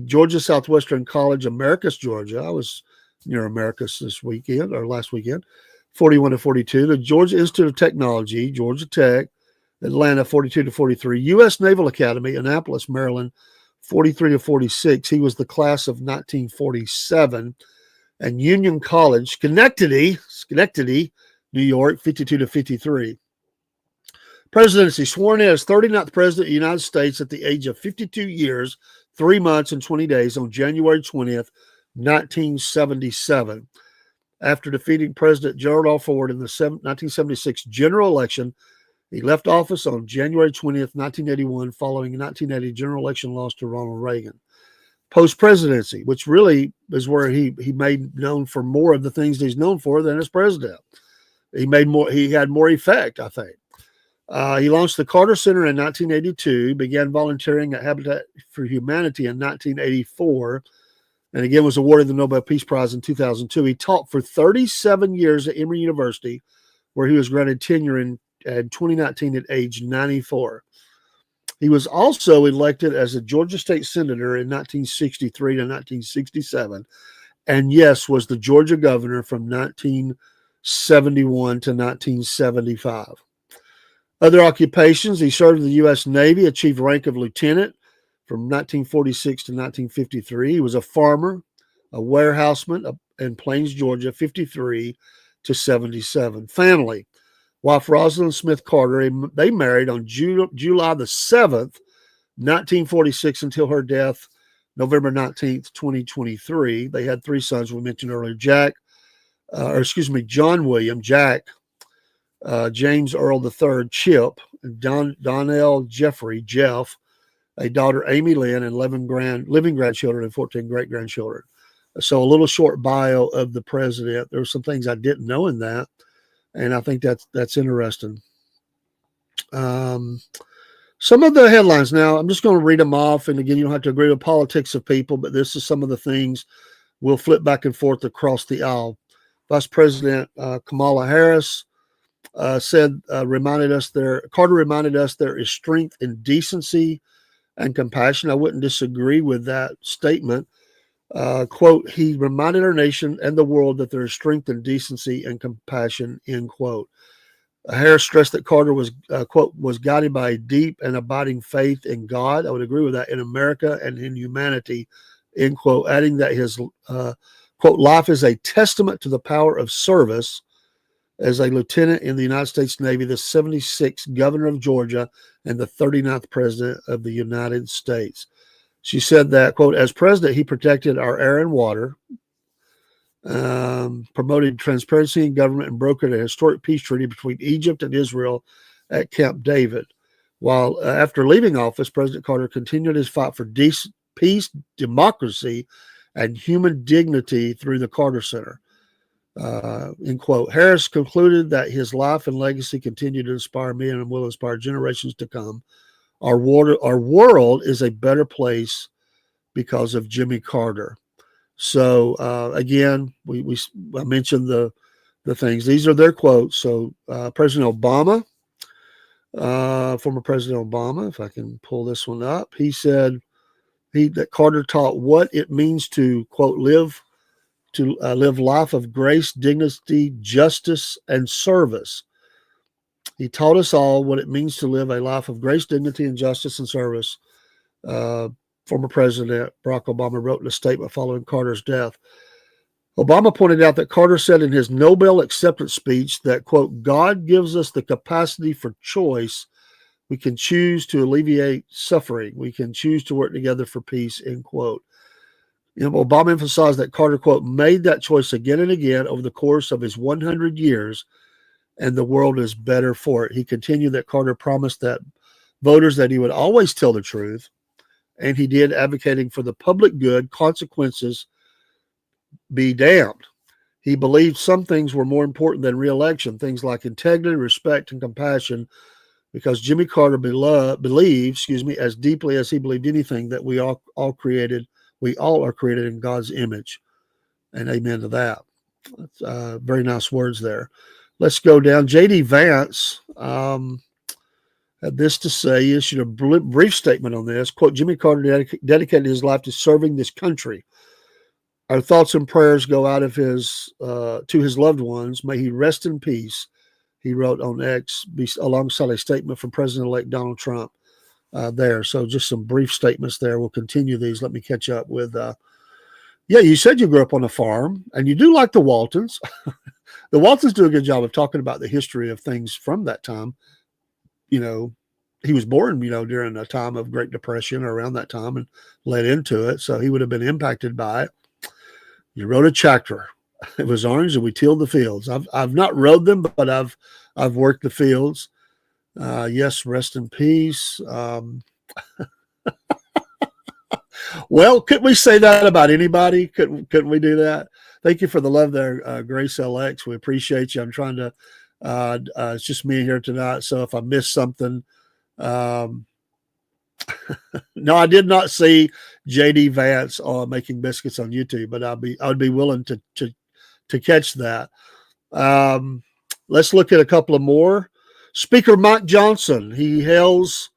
Georgia Southwestern College, Americus, Georgia. I was near Americus last weekend, 41 to 42. The Georgia Institute of Technology, Georgia Tech, Atlanta, 42 to 43. U.S. Naval Academy, Annapolis, Maryland, 43 to 46. He was the class of 1947. And Union College, Schenectady, New York, 52 to 53. Presidency, sworn in as 39th President of the United States at the age of 52 years, 3 months and 20 days on January 20th, 1977. After defeating President Gerald R. Ford in the 1976 general election, he left office on January 20th, 1981, following a 1980 general election loss to Ronald Reagan. Post-presidency, which really is where he made known for more of the things he's known for than as president. He had more effect, I think. He launched the Carter Center in 1982, began volunteering at Habitat for Humanity in 1984, and again was awarded the Nobel Peace Prize in 2002. He taught for 37 years at Emory University, where he was granted tenure in 2019 at age 94. He was also elected as a Georgia State Senator in 1963 to 1967, and yes, was the Georgia governor from 1971 to 1975. Other occupations, he served in the U.S. Navy, achieved rank of lieutenant from 1946 to 1953. He was a farmer, a warehouseman in Plains, Georgia, 53 to 77. Family. Wife Rosalind Smith Carter, they married on July the 7th, 1946, until her death November 19th, 2023. They had 3 sons we mentioned earlier, John William, Jack, James Earl III, Chip, Donnell Jeffrey, Jeff, a daughter, Amy Lynn, and 11 living grandchildren and 14 great-grandchildren. So a little short bio of the president. There were some things I didn't know in that, and I think that's interesting. Some of the headlines now, I'm just going to read them off. And again, you don't have to agree with politics of people, but this is some of the things we'll flip back and forth across the aisle. Vice President Kamala Harris Carter reminded us there is strength in decency and compassion. I wouldn't disagree with that statement. Quote, he reminded our nation and the world that there is strength in decency and compassion, end quote. Harris stressed that Carter was, quote, was guided by a deep and abiding faith in God. I would agree with that, in America and in humanity, end quote, adding that his, quote, life is a testament to the power of service as a lieutenant in the United States Navy, the 76th governor of Georgia, and the 39th president of the United States. She said that, quote, as president, he protected our air and water, promoted transparency in government, and brokered a historic peace treaty between Egypt and Israel at Camp David. While after leaving office, President Carter continued his fight for peace, democracy, and human dignity through the Carter Center. End quote. Harris concluded that his life and legacy continue to inspire me and will inspire generations to come. Our world is a better place because of Jimmy Carter. So again, I mentioned the things. These are their quotes. So President Obama, former President Obama, if I can pull this one up, he said that Carter taught what it means to, quote, live life of grace, dignity, justice, and service. He taught us all what it means to live a life of grace, dignity, and justice and service. Former President Barack Obama wrote in a statement following Carter's death. Obama pointed out that Carter said in his Nobel acceptance speech that, quote, God gives us the capacity for choice. We can choose to alleviate suffering. We can choose to work together for peace, end quote. Obama emphasized that Carter, quote, made that choice again and again over the course of his 100 years, and the world is better for it. He continued that Carter promised that voters that he would always tell the truth, and he did, advocating for the public good, consequences be damned. He believed some things were more important than re-election, things like integrity, respect, and compassion, because Jimmy Carter believed, as deeply as he believed anything, that we all are created in God's image. And amen to that. Very nice words there. Let's go down. J.D. Vance had this to say. He issued a brief statement on this. Quote, Jimmy Carter dedicated his life to serving this country. Our thoughts and prayers go out of to his loved ones. May he rest in peace, he wrote on X, alongside a statement from President-elect Donald Trump there. So just some brief statements there. We'll continue these. Let me catch up with, you said you grew up on a farm, and you do like the Waltons. The Waltons do a good job of talking about the history of things from that time. He was born, during a time of Great Depression or around that time and led into it. So he would have been impacted by it. You rode a tractor. It was orange, and we tilled the fields. I've not rode them, but I've worked the fields. Yes, rest in peace. Well, couldn't we say that about anybody? Couldn't we do that? Thank you for the love there, Grace LX. We appreciate you. I'm trying to. It's just me here tonight, so if I missed something, no, I did not see J.D. Vance making biscuits on YouTube, but I would be willing to catch that. Let's look at a couple of more. Speaker Mike Johnson, he hails.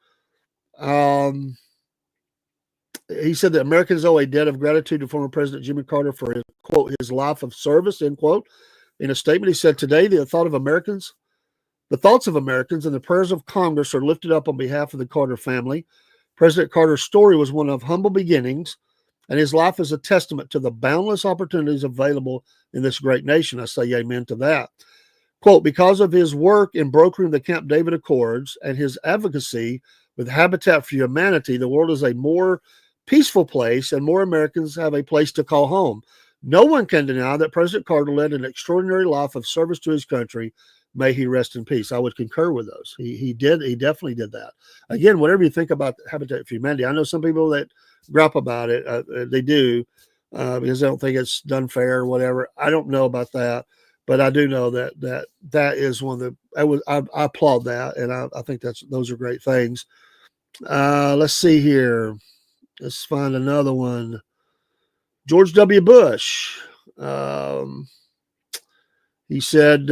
He said that Americans owe a debt of gratitude to former President Jimmy Carter for his, quote, his life of service, end quote. In a statement, he said, today, the thoughts of Americans and the prayers of Congress are lifted up on behalf of the Carter family. President Carter's story was one of humble beginnings, and his life is a testament to the boundless opportunities available in this great nation. I say amen to that. Quote, because of his work in brokering the Camp David Accords and his advocacy with Habitat for Humanity, the world is a more peaceful place, and more Americans have a place to call home. No one can deny that President Carter led an extraordinary life of service to his country. May he rest in peace. I would concur with those. He definitely did that. Again, whatever you think about Habitat for Humanity, I know some people that gripe about it. They do because they don't think it's done fair or whatever. I don't know about that, but I do know that is one of the. I applaud that, and I think those are great things. Let's see here. Let's find another one. George W. Bush. He said,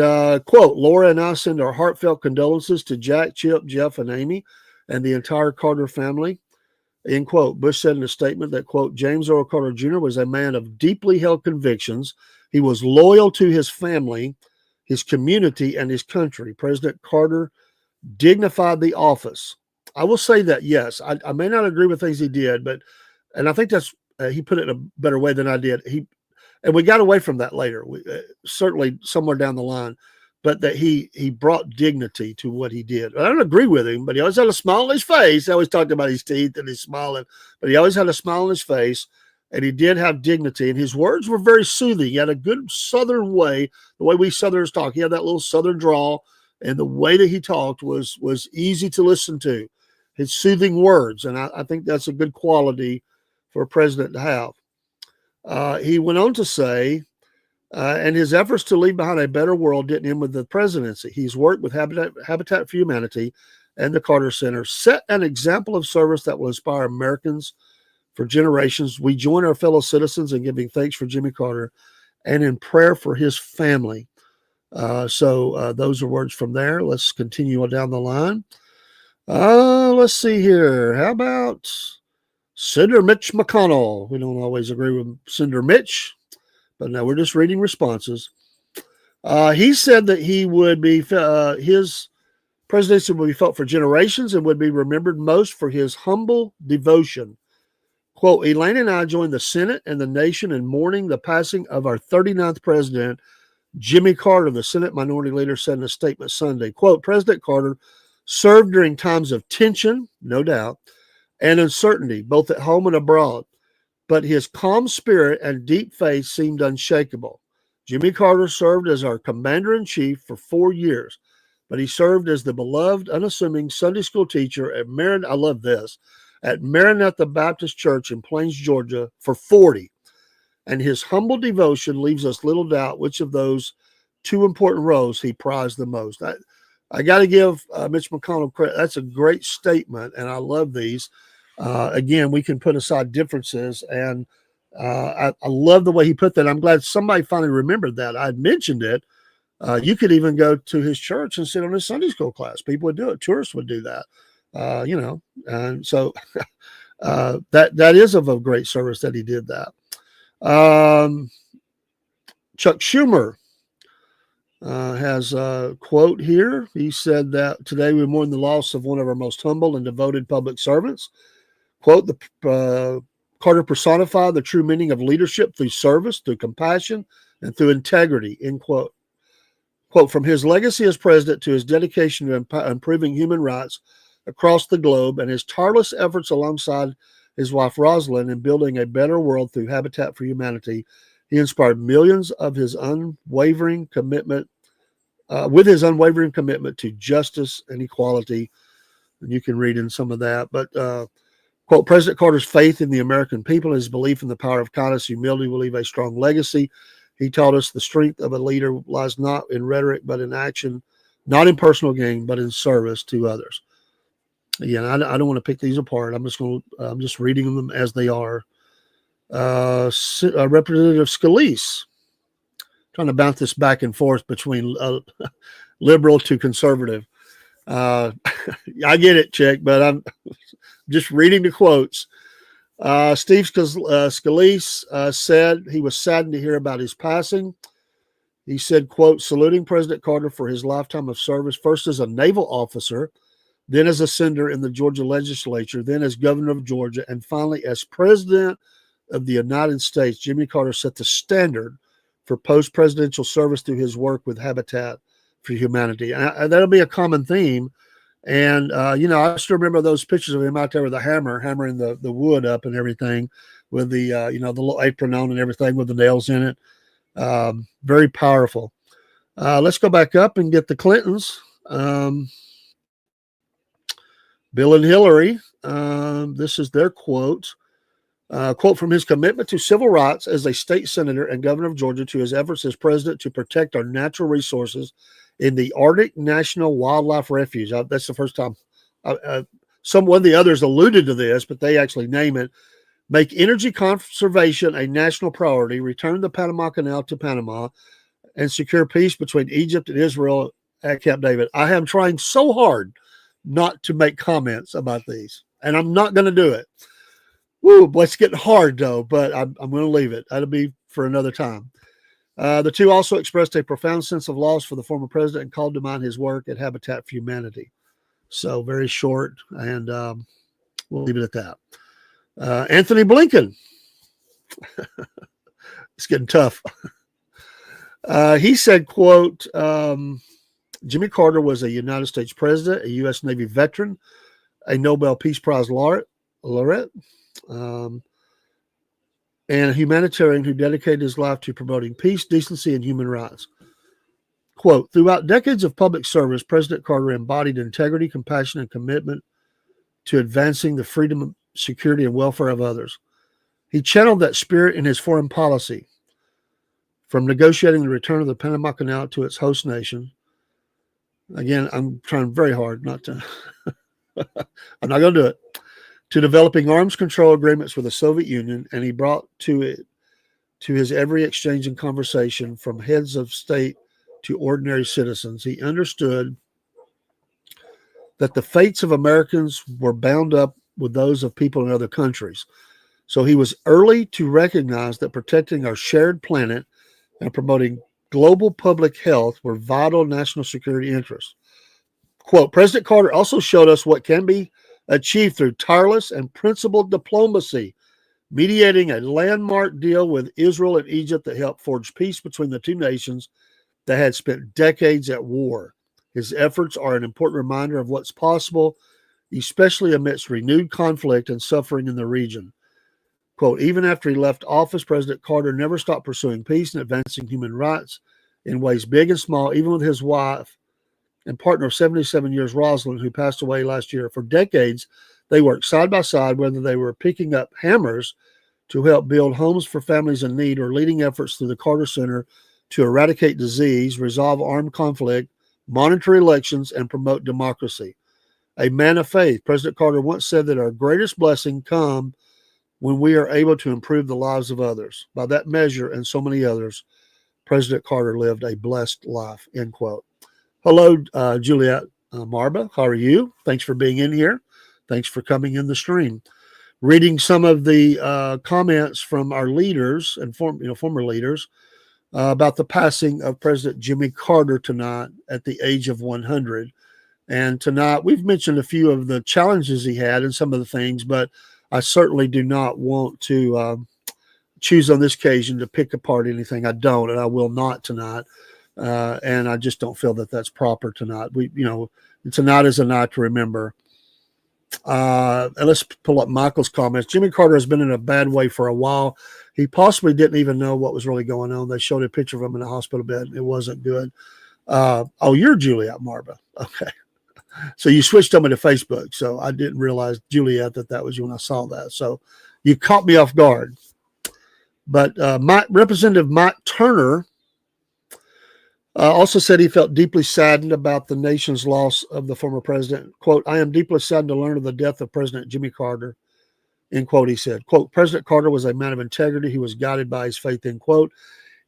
quote, Laura and I send our heartfelt condolences to Jack, Chip, Jeff, and Amy and the entire Carter family, end quote. Bush said in a statement that, quote, James Earl Carter Jr. was a man of deeply held convictions. He was loyal to his family. his community, and his country. President Carter dignified the office. I will say that, yes, I may not agree with things he did, and I think that's, he put it in a better way than I did. And we got away from that later, certainly somewhere down the line, but that he brought dignity to what he did. I don't agree with him, but he always had a smile on his face. He always talked about his teeth and his smiling, but he always had a smile on his face, and he did have dignity. And his words were very soothing. He had a good Southern way, the way we Southerners talk. He had that little Southern drawl, and the way that he talked was easy to listen to. His soothing words, and I think that's a good quality for a president to have. He went on to say, and his efforts to leave behind a better world didn't end with the presidency. He's worked with Habitat for Humanity and the Carter Center, set an example of service that will inspire Americans for generations. We join our fellow citizens in giving thanks for Jimmy Carter and in prayer for his family. So those are words from there. Let's continue on down the line. Let's see here. How about Senator Mitch McConnell? We don't always agree with Senator Mitch, but now we're just reading responses. He said that he would be his presidency would be felt for generations and would be remembered most for his humble devotion. Quote, Elaine and I joined the Senate and the nation in mourning the passing of our 39th president, Jimmy Carter, the Senate Minority Leader, said in a statement Sunday. Quote, President Carter served during times of tension, no doubt, and uncertainty, both at home and abroad, but his calm spirit and deep faith seemed unshakable. Jimmy Carter served as our commander-in-chief for 4 years, but he served as the beloved, unassuming Sunday school teacher at Maranatha Baptist Church in Plains, Georgia for 40. And his humble devotion leaves us little doubt which of those two important roles he prized the most. I got to give Mitch McConnell credit. That's a great statement, and I love these. Again, we can put aside differences, and I love the way he put that. I'm glad somebody finally remembered that. I had mentioned it. You could even go to his church and sit on his Sunday school class. People would do it. Tourists would do that, And so that is of a great service that he did that. Chuck Schumer has a quote here. He said that today we mourn the loss of one of our most humble and devoted public servants. Quote, Carter personified the true meaning of leadership through service, through compassion, and through integrity, end quote. Quote, from his legacy as president to his dedication to improving human rights across the globe and his tireless efforts alongside his wife Rosalind in building a better world through Habitat for Humanity, he inspired millions of his unwavering commitment to justice and equality. And you can read in some of that. But, quote, President Carter's faith in the American people and his belief in the power of kindness, humility will leave a strong legacy. He taught us the strength of a leader lies not in rhetoric, but in action, not in personal gain, but in service to others. Again, I don't want to pick these apart. I'm just reading them as they are. Representative Scalise, trying to bounce this back and forth between liberal to conservative. I get it, Chick, but I'm just reading the quotes. Steve Scalise said he was saddened to hear about his passing. He said, quote, saluting President Carter for his lifetime of service, first as a naval officer, then as a senator in the Georgia legislature, then as governor of Georgia, and finally as president of the United States. Jimmy Carter set the standard for post-presidential service through his work with Habitat for Humanity. And that'll be a common theme. And, I still remember those pictures of him out there with a hammer, hammering the wood up and everything with the little apron on and everything with the nails in it. Very powerful. Let's go back up and get the Clintons. Bill and Hillary, this is their quote. Quote, from his commitment to civil rights as a state senator and governor of Georgia to his efforts as president to protect our natural resources in the Arctic National Wildlife Refuge. That's the first time one of the others alluded to this, but they actually name it. Make energy conservation a national priority, return the Panama Canal to Panama, and secure peace between Egypt and Israel at Camp David. I am trying so hard not to make comments about these, and I'm not going to do it. Woo, boy, it's getting hard, though, but I'm going to leave it. That'll be for another time. The two also expressed a profound sense of loss for the former president and called to mind his work at Habitat for Humanity. So very short, and we'll leave it at that. Anthony Blinken. It's getting tough. He said, quote, Jimmy Carter was a United States president, a U.S. Navy veteran, a Nobel Peace Prize laureate, and a humanitarian who dedicated his life to promoting peace, decency, and human rights. Quote, throughout decades of public service, President Carter embodied integrity, compassion, and commitment to advancing the freedom, security, and welfare of others. He channeled that spirit in his foreign policy, from negotiating the return of the Panama Canal to its host nation. Again, I'm trying very hard not to, I'm not going to do it, to developing arms control agreements with the Soviet Union, and he brought to his every exchange and conversation from heads of state to ordinary citizens. He understood that the fates of Americans were bound up with those of people in other countries. So he was early to recognize that protecting our shared planet and promoting global public health were vital national security interests. Quote, President Carter also showed us what can be achieved through tireless and principled diplomacy, mediating a landmark deal with Israel and Egypt that helped forge peace between the two nations that had spent decades at war. His efforts are an important reminder of what's possible, especially amidst renewed conflict and suffering in the region. Quote, even after he left office, President Carter never stopped pursuing peace and advancing human rights in ways big and small, even with his wife and partner of 77 years, Rosalind, who passed away last year. For decades, they worked side by side, whether they were picking up hammers to help build homes for families in need or leading efforts through the Carter Center to eradicate disease, resolve armed conflict, monitor elections, and promote democracy. A man of faith, President Carter once said that our greatest blessing comes when we are able to improve the lives of others. By that measure and so many others, President Carter lived a blessed life, end quote. Hello, Juliet Marba. How are you? Thanks for being in here. Thanks for coming in the stream. Reading some of the comments from our leaders and former leaders about the passing of President Jimmy Carter tonight at the age of 100. And tonight, we've mentioned a few of the challenges he had and some of the things, but I certainly do not want to choose on this occasion to pick apart anything. I don't, and I will not tonight. And I just don't feel that that's proper tonight. Tonight is a night to remember. And let's pull up Michael's comments. Jimmy Carter has been in a bad way for a while. He possibly didn't even know what was really going on. They showed a picture of him in a hospital bed. It wasn't good. You're Juliet Marba. Okay. So you switched on me to Facebook. So I didn't realize, Juliet, that was you when I saw that. So you caught me off guard. But Representative Mike Turner also said he felt deeply saddened about the nation's loss of the former president. Quote, I am deeply saddened to learn of the death of President Jimmy Carter. End quote, he said. Quote, President Carter was a man of integrity. He was guided by his faith, end quote.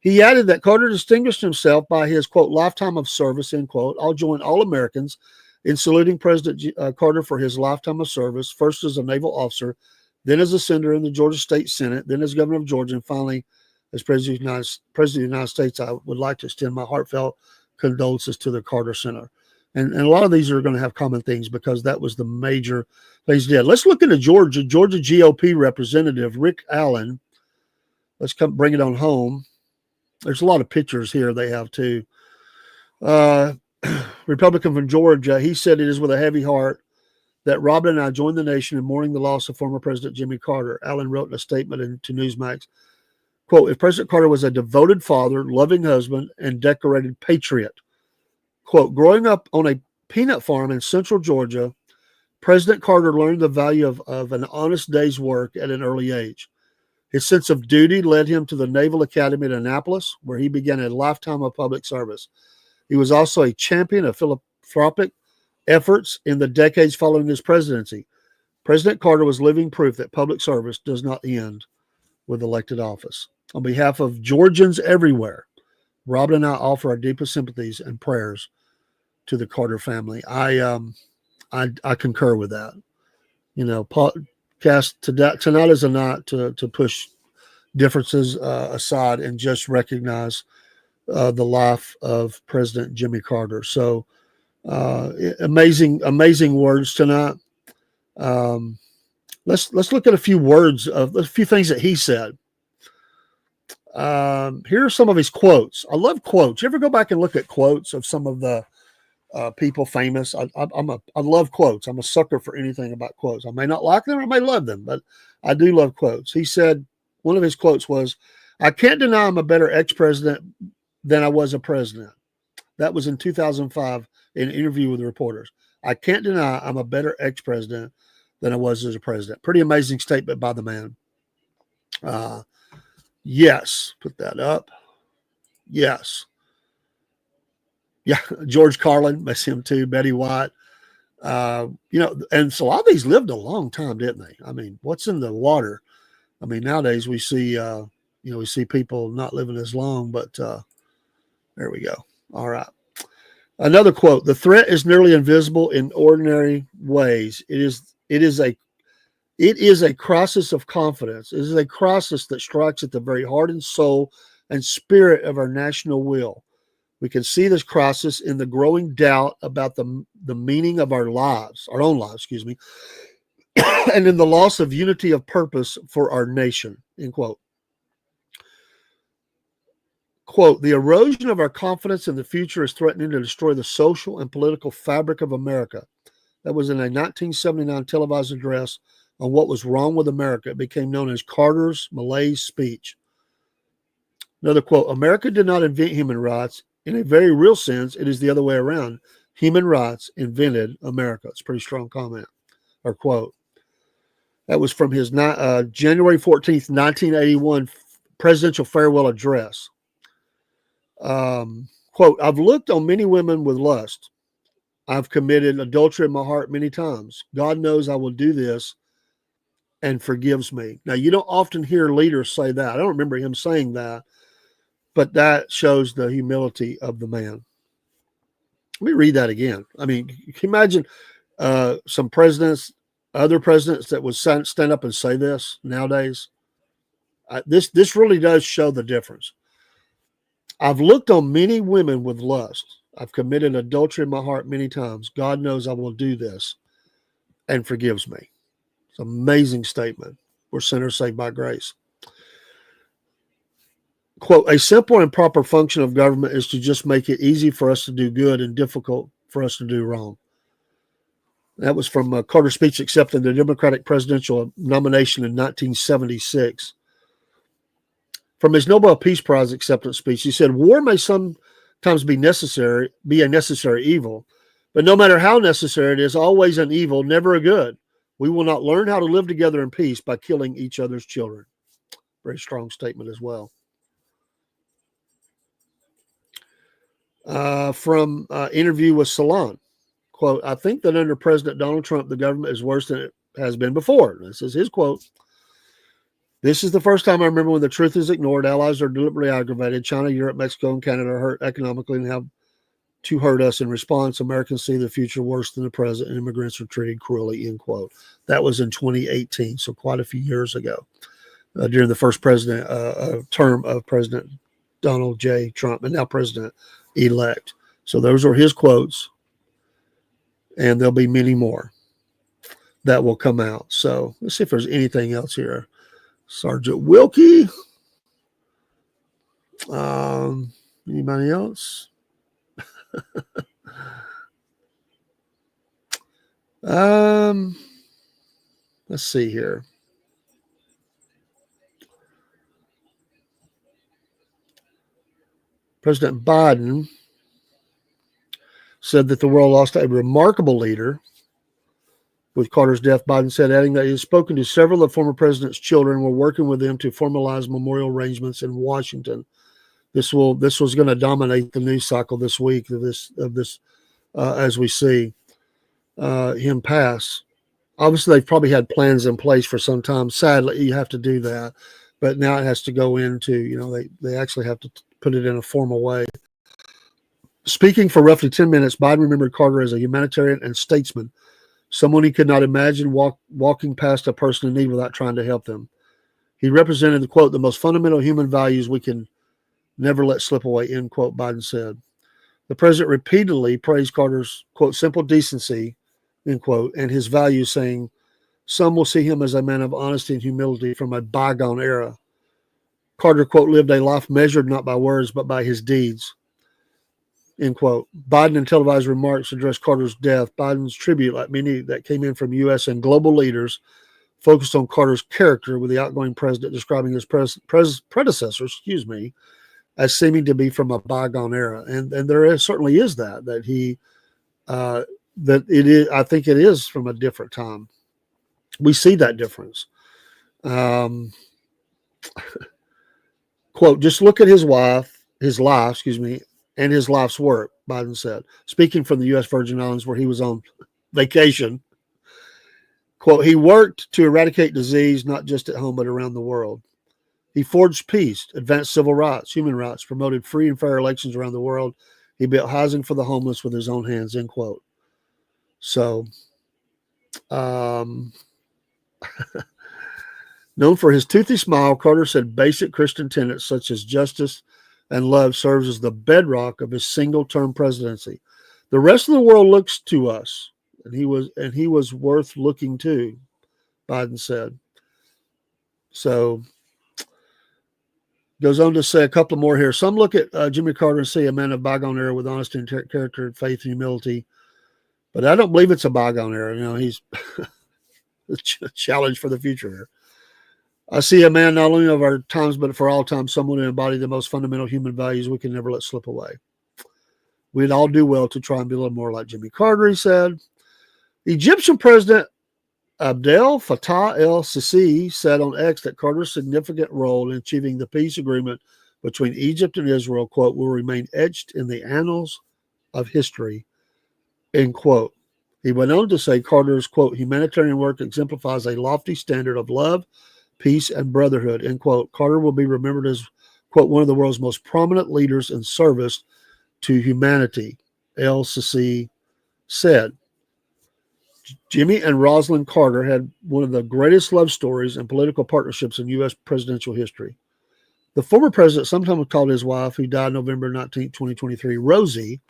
He added that Carter distinguished himself by his, quote, lifetime of service, end quote. I'll join all Americans in saluting President Carter for his lifetime of service, first as a naval officer, then as a senator in the Georgia State Senate, then as governor of Georgia, and finally as President of the United States. I would like to extend my heartfelt condolences to the Carter Center. And a lot of these are going to have common things because that was the major things he did. Let's look into Georgia. Georgia GOP Representative Rick Allen. Let's bring it on home. There's a lot of pictures here they have too. Republican from Georgia, he said it is with a heavy heart that Robin and I joined the nation in mourning the loss of former President Jimmy Carter. Allen wrote in a statement to Newsmax, quote, if President Carter was a devoted father, loving husband, and decorated patriot, quote, growing up on a peanut farm in central Georgia, President Carter learned the value of an honest day's work at an early age. His sense of duty led him to the Naval Academy at Annapolis, where he began a lifetime of public service. He was also a champion of philanthropic efforts in the decades following his presidency. President Carter was living proof that public service does not end with elected office. On behalf of Georgians everywhere, Robin and I offer our deepest sympathies and prayers to the Carter family. I concur with that. Podcast tonight is a night to push differences aside and just recognize the life of President Jimmy Carter. So amazing words tonight. Let's look at a few things that he said. Here are some of his quotes. I love quotes. You ever go back and look at quotes of some of the people famous? I love quotes. I'm a sucker for anything about quotes. I may not like them, I may love them, but I do love quotes. He said, one of his quotes was, "I can't deny I'm a better ex-president than I was a president." That was in 2005 in an interview with the reporters. "I can't deny I'm a better ex-president than I was as a president." Pretty amazing statement by the man. Yes, put that up. Yes. Yeah, George Carlin, miss him too. Betty White. And so a lot of these lived a long time, didn't they? I mean, what's in the water? I mean, nowadays we see, we see people not living as long, but there we go. All right. Another quote: "The threat is nearly invisible in ordinary ways. It is a crisis of confidence. It is a crisis that strikes at the very heart and soul and spirit of our national will. We can see this crisis in the growing doubt about the meaning of our own lives, and in the loss of unity of purpose for our nation." End quote. Quote, "The erosion of our confidence in the future is threatening to destroy the social and political fabric of America." That was in a 1979 televised address on what was wrong with America. It became known as Carter's Malaise speech. Another quote: "America did not invent human rights. In a very real sense, it is the other way around. Human rights invented America." It's a pretty strong comment or quote. That was from his January 14th, 1981 presidential farewell address. Quote, "I've looked on many women with lust. I've committed adultery in my heart many times. God knows I will do this and forgives me." Now, you don't often hear leaders say that. I don't remember him saying that, but that shows the humility of the man. Let me read that again. I mean, can you imagine some presidents, other presidents that would stand up and say this nowadays? This really does show the difference. "I've looked on many women with lust. I've committed adultery in my heart many times. God knows I will do this and forgives me." It's an amazing statement. We're sinners saved by grace. Quote, "A simple and proper function of government is to just make it easy for us to do good and difficult for us to do wrong." That was from Carter's speech accepting the Democratic presidential nomination in 1976. From his Nobel Peace Prize acceptance speech, he said, "War may sometimes be a necessary evil, but no matter how necessary it is, always an evil, never a good. We will not learn how to live together in peace by killing each other's children." Very strong statement as well. From interview with Salon, quote, "I think that under President Donald Trump, the government is worse than it has been before." This is his quote. "This is the first time I remember when the truth is ignored, allies are deliberately aggravated. China, Europe, Mexico, and Canada are hurt economically and have to hurt us. In response, Americans see the future worse than the present, and immigrants are treated cruelly," end quote. That was in 2018, so quite a few years ago, during the first term of President Donald J. Trump, and now President-elect. So those are his quotes, and there'll be many more that will come out. So let's see if there's anything else here. Sergeant Wilkie. Anybody else? Let's see here. President Biden said that the world lost a remarkable leader with Carter's death. Biden said, adding that he has spoken to several of the former president's children and we're working with them to formalize memorial arrangements in Washington. This was going to dominate the news cycle this week of this as we see him pass. Obviously, they've probably had plans in place for some time. Sadly, you have to do that, but now it has to go into, they actually have to put it in a formal way. Speaking for roughly 10 minutes, Biden remembered Carter as a humanitarian and statesman, someone he could not imagine walking past a person in need without trying to help them. He represented, quote, the most fundamental human values we can never let slip away, end quote, Biden said. The president repeatedly praised Carter's, quote, simple decency, end quote, and his values, saying, some will see him as a man of honesty and humility from a bygone era. Carter, quote, lived a life measured not by words, but by his deeds, end quote. Biden in televised remarks addressed Carter's death. Biden's tribute, like many that came in from U.S. and global leaders, focused on Carter's character, with the outgoing president describing his predecessor, as seeming to be from a bygone era. And certainly is that he, that it is, I think it is from a different time. We see that difference. Quote, just look at his life, and his life's work, Biden said, speaking from the U.S. Virgin Islands where he was on vacation. Quote, he worked to eradicate disease, not just at home, but around the world. He forged peace, advanced civil rights, human rights, promoted free and fair elections around the world. He built housing for the homeless with his own hands, end quote. So, known for his toothy smile, Carter said basic Christian tenets such as justice and love serves as the bedrock of his single-term presidency. The rest of the world looks to us, and he was worth looking to, Biden said. So, goes on to say a couple more here. Some look at Jimmy Carter and see a man of bygone era with honesty and character, faith, and humility. But I don't believe it's a bygone era. He's a challenge for the future here. I see a man not only of our times, but for all time, someone who embodied the most fundamental human values we can never let slip away. We'd all do well to try and be a little more like Jimmy Carter, he said. Egyptian President Abdel Fattah el-Sisi said on X that Carter's significant role in achieving the peace agreement between Egypt and Israel, quote, will remain etched in the annals of history, end quote. He went on to say Carter's, quote, humanitarian work exemplifies a lofty standard of love, peace, and brotherhood, end quote. Carter will be remembered as, quote, one of the world's most prominent leaders in service to humanity, el-Sisi said. Jimmy and Rosalind Carter had one of the greatest love stories and political partnerships in U.S. presidential history. The former president sometimes called his wife, who died November 19, 2023, Rosie,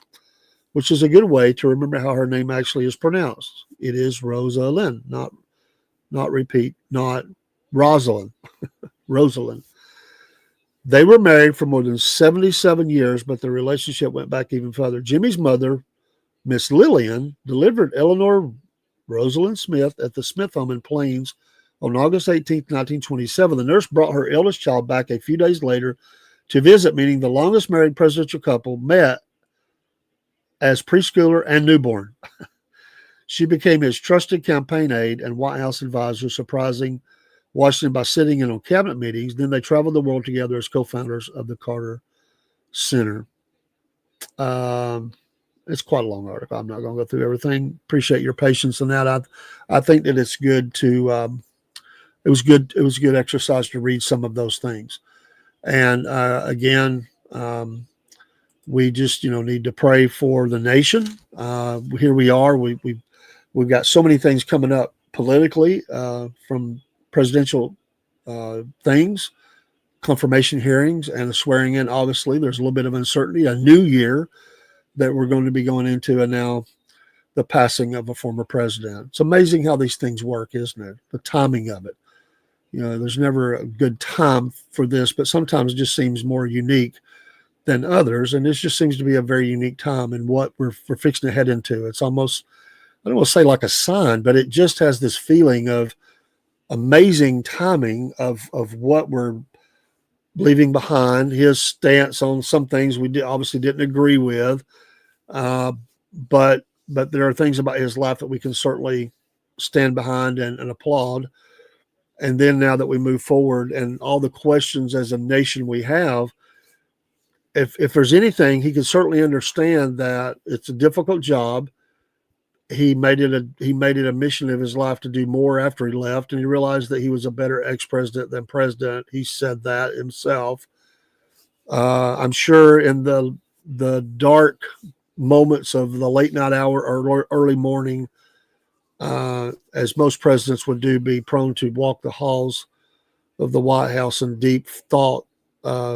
which is a good way to remember how her name actually is pronounced. It is Rosalind, not Rosalind. Rosalind. They were married for more than 77 years, but their relationship went back even further. Jimmy's mother, Miss Lillian, delivered Eleanor Rosalind Smith at the Smith home in Plains on August 18, 1927. The nurse brought her eldest child back a few days later to visit, meaning the longest married presidential couple met as preschooler and newborn. She became his trusted campaign aide and White House advisor, surprising Washington by sitting in on cabinet meetings. Then they traveled the world together as co-founders of the Carter Center. It's quite a long article. I'm not going to go through everything. Appreciate your patience in that. I think that it's good to. It was good exercise to read some of those things, and again, we just need to pray for the nation. Here we are. We've got so many things coming up politically from presidential things, confirmation hearings, and the swearing in. Obviously, there's a little bit of uncertainty. A new year that we're going to be going into, and now the passing of a former president. It's amazing how these things work, isn't it? The timing of it. There's never a good time for this, but sometimes it just seems more unique than others. And this just seems to be a very unique time in what we're fixing to head into. It's almost, I don't want to say like a sign, but it just has this feeling of amazing timing of what we're leaving behind. His stance on some things we obviously didn't agree with. But there are things about his life that we can certainly stand behind and applaud. And then now that we move forward and all the questions as a nation we have, if there's anything, he can certainly understand that it's a difficult job. He made it a mission of his life to do more after he left, and he realized that he was a better ex-president than president. He said that himself. I'm sure in the dark moments of the late night hour or early morning, as most presidents would do, be prone to walk the halls of the White House in deep thought,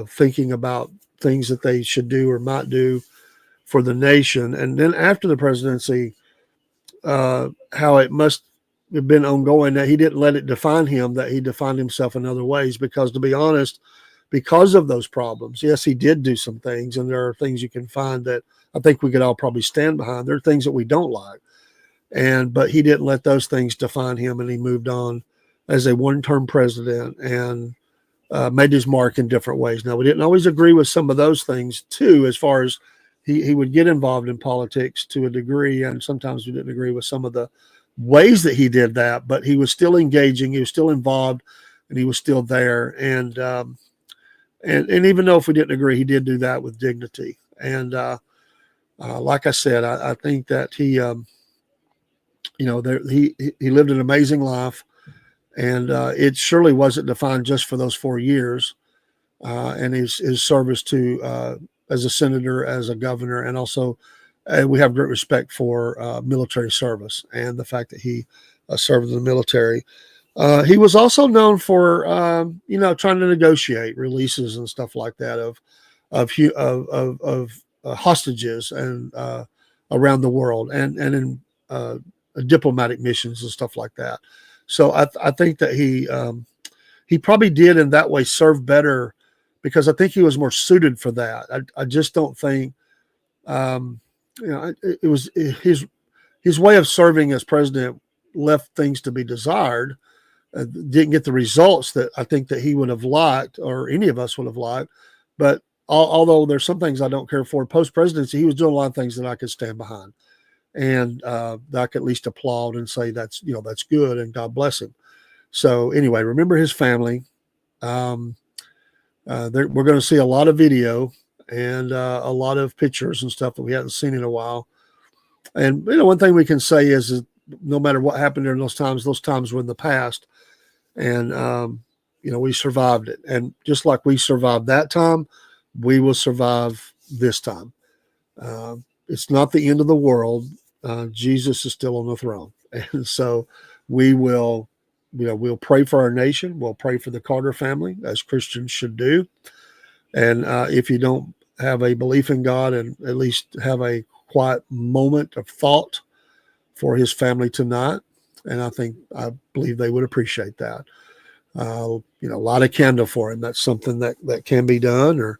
thinking about things that they should do or might do for the nation. And then after the presidency, how it must have been ongoing that he didn't let it define him, that he defined himself in other ways. Because to be honest, because of those problems, yes, he did do some things, and there are things you can find that I think we could all probably stand behind. There are things that we don't like, but he didn't let those things define him, and he moved on as a one-term president and made his mark in different ways. Now, we didn't always agree with some of those things too, as far as he would get involved in politics to a degree, and sometimes we didn't agree with some of the ways that he did that, but he was still engaging, he was still involved, and he was still there. And even though if we didn't agree, he did do that with dignity. And like I said, I think that he lived an amazing life, and it surely wasn't defined just for those 4 years, and his service to as a senator, as a governor, and also we have great respect for military service and the fact that he served in the military. He was also known for trying to negotiate releases and stuff like that of hostages and around the world, and in diplomatic missions and stuff like that. So I think that he probably did in that way serve better, because I think he was more suited for that. I just don't think it was his way of serving as president left things to be desired. Didn't get the results that I think that he would have liked, or any of us would have liked. But although there's some things I don't care for, post-presidency, he was doing a lot of things that I could stand behind, and that I could at least applaud and say that's good, and God bless him. So anyway, remember his family. We're going to see a lot of video and a lot of pictures and stuff that we haven't seen in a while. And one thing we can say is no matter what happened during those times were in the past, and we survived it. And just like we survived that time, we will survive this time. It's not the end of the world. Jesus is still on the throne, and so we will. We'll pray for our nation. We'll pray for the Carter family, as Christians should do. And if you don't have a belief in God, and at least have a quiet moment of thought for his family tonight, and I believe they would appreciate that. Light a candle for him. That's something that can be done. Or,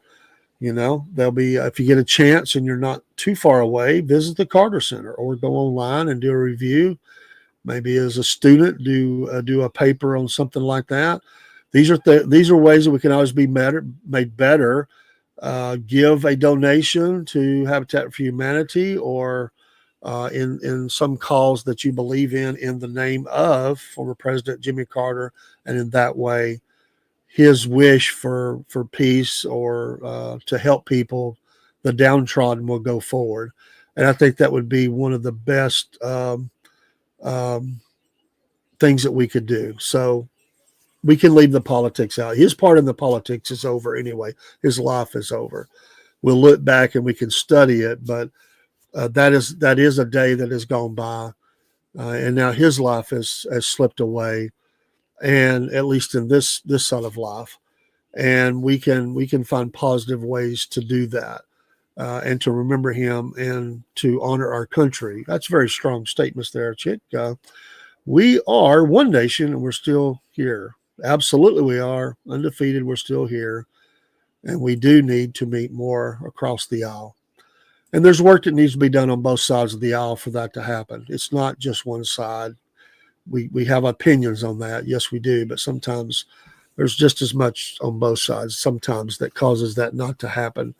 there'll be, if you get a chance and you're not too far away, visit the Carter Center or go online and do a review. Maybe as a student, do a paper on something like that. These are ways that we can always be made better. Give a donation to Habitat for Humanity, or in some cause that you believe in the name of former President Jimmy Carter, and in that way, his wish for peace, or to help people, the downtrodden, will go forward. And I think that would be one of the best things that we could do. So we can leave the politics out. His part in the politics is over anyway. His life is over. We'll look back and we can study it, but that is a day that has gone by, and now his life has slipped away, and at least in this side of life, and we can find positive ways to do that, and to remember him and to honor our country. That's very strong statements there, Chick. We are one nation, and we're still here. Absolutely, we are undefeated. We're still here, and we do need to meet more across the aisle. And there's work that needs to be done on both sides of the aisle for that to happen. It's not just one side. We have opinions on that. Yes, we do. But sometimes there's just as much on both sides sometimes that causes that not to happen.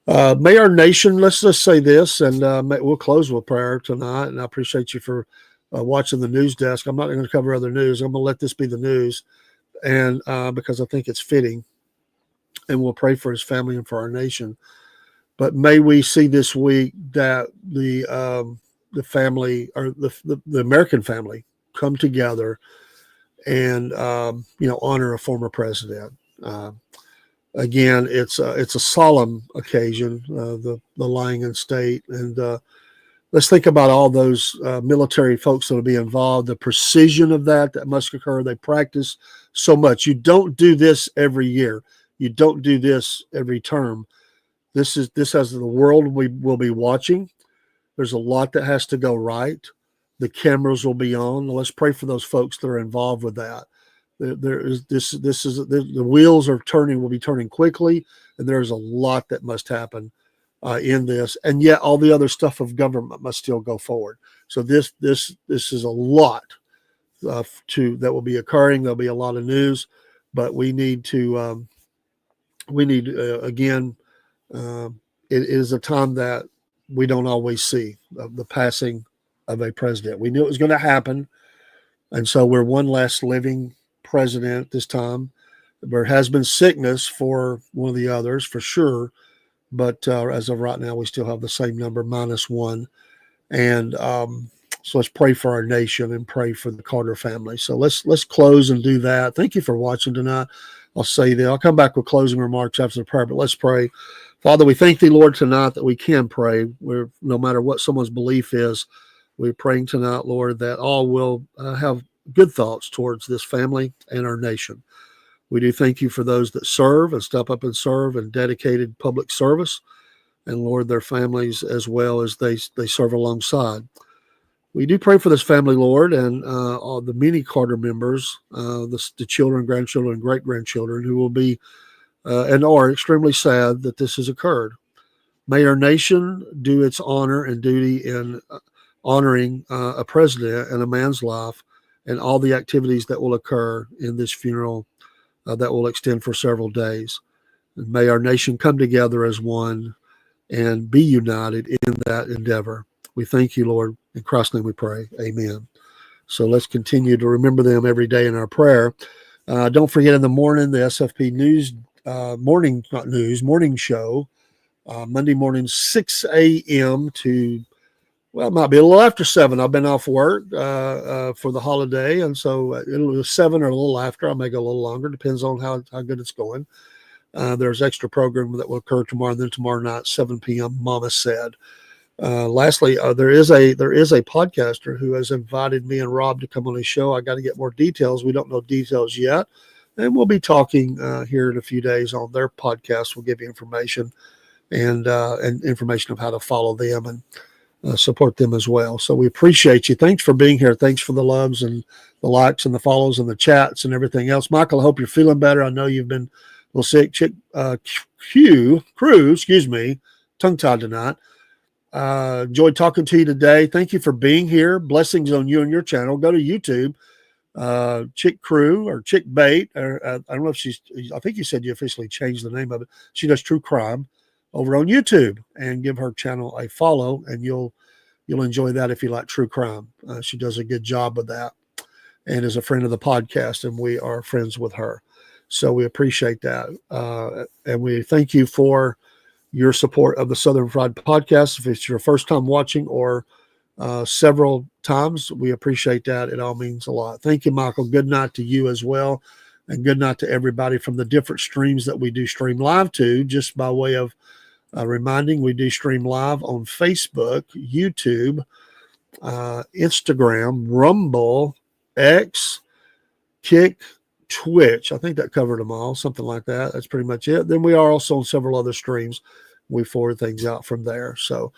May our nation, let's just say this, and we'll close with prayer tonight. And I appreciate you for watching the news desk. I'm not going to cover other news. I'm going to let this be the news, and because I think it's fitting. And we'll pray for his family and for our nation. But may we see this week that the family, or the American family, come together and honor a former president. Again, it's a solemn occasion, the lying in state, and let's think about all those military folks that will be involved. The precision of that must occur. They practice so much. You don't do this every year. You don't do this every term. This has the world we will be watching. There's a lot that has to go right. The cameras will be on. Let's pray for those folks that are involved with that. There is the wheels are turning, will be turning quickly, and there's a lot that must happen in this, and yet all the other stuff of government must still go forward. So this is a lot that will be occurring. There'll be a lot of news, but we need to again. Uh, it is a time that we don't always see the passing of a president. We knew it was going to happen, and so we're one less living president this time. There has been sickness for one of the others for sure, but as of right now, we still have the same number, -1. And so let's pray for our nation and pray for the Carter family. So let's close and do that. Thank you for watching tonight. I'll say that. I'll come back with closing remarks after the prayer, but let's pray. Father, we thank thee, Lord, tonight that we can pray. No matter what someone's belief is, we're praying tonight, Lord, that all will have good thoughts towards this family and our nation. We do thank you for those that serve and step up and serve in dedicated public service, and Lord, their families as well as they serve alongside. We do pray for this family, Lord, and all the many Carter members, the children, grandchildren, great-grandchildren who will be and are extremely sad that this has occurred. May our nation do its honor and duty in honoring a president and a man's life and all the activities that will occur in this funeral that will extend for several days. And may our nation come together as one and be united in that endeavor. We thank you, Lord. In Christ's name we pray. Amen. So let's continue to remember them every day in our prayer. Don't forget in the morning, the SFP News morning show, Monday morning, 6 a.m. to, well, it might be a little after 7. I've been off work for the holiday, and so it'll be 7 or a little after. I may go a little longer, depends on how good it's going. There's extra program that will occur tomorrow, and then tomorrow night, 7 p.m., Mama said. Lastly, there is a podcaster who has invited me and Rob to come on his show. I got to get more details. We don't know details yet. And we'll be talking here in a few days on their podcast. We'll give you information and information of how to follow them and support them as well. So we appreciate you. Thanks for being here. Thanks for the loves and the likes and the follows and the chats and everything else. Michael, I hope you're feeling better. I know you've been a little sick. Tongue-tied tonight. Enjoyed talking to you today. Thank you for being here. Blessings on you and your channel. Go to YouTube. Chick Crew or Chick Bait, or I don't know if I think you said you officially changed the name of it. She does true crime over on YouTube, and give her channel a follow, and you'll enjoy that if you like true crime. She does a good job with that, and is a friend of the podcast, and we are friends with her. So we appreciate that, and we thank you for your support of the Southern Fried Podcast. If it's your first time watching or several times, we appreciate that. It all means a lot. Thank you, Michael. Good night to you as well, and good night to everybody from the different streams that we do stream live to. Just by way of reminding, we do stream live on Facebook, YouTube, Instagram, Rumble, X, Kick, Twitch. I think that covered them all, something like that. That's pretty much it. Then we are also on several other streams. We forward things out from there. So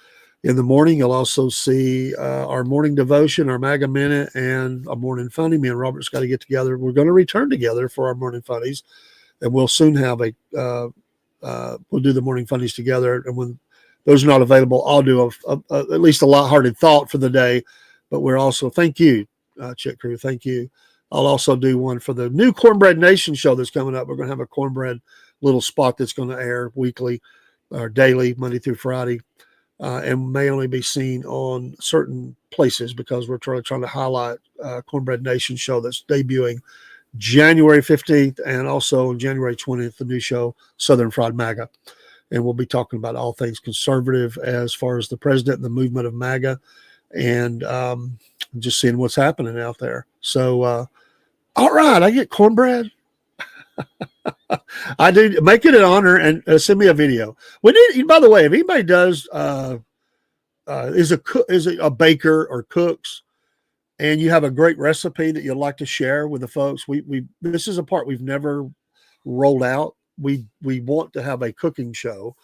in the morning, you'll also see our morning devotion, our MAGA Minute, and a morning funny. Me and Robert's got to get together. We're going to return together for our morning funnies, and we'll soon have we'll do the morning funnies together. And when those are not available, I'll do at least a lighthearted thought for the day. But we're also, thank you, Chick Crew. Thank you. I'll also do one for the new Cornbread Nation show that's coming up. We're going to have a cornbread little spot that's going to air weekly or daily, Monday through Friday, and may only be seen on certain places because we're trying to highlight Cornbread Nation show that's debuting January 15th, and also on January 20th, the new show, Southern Fried MAGA. And we'll be talking about all things conservative as far as the president and the movement of MAGA, and just seeing what's happening out there. So, all right, I get cornbread. I do. Make it an honor and send me a video. By the way, if anybody does is a baker or cooks, and you have a great recipe that you'd like to share with the folks, this is a part we've never rolled out. We want to have a cooking show,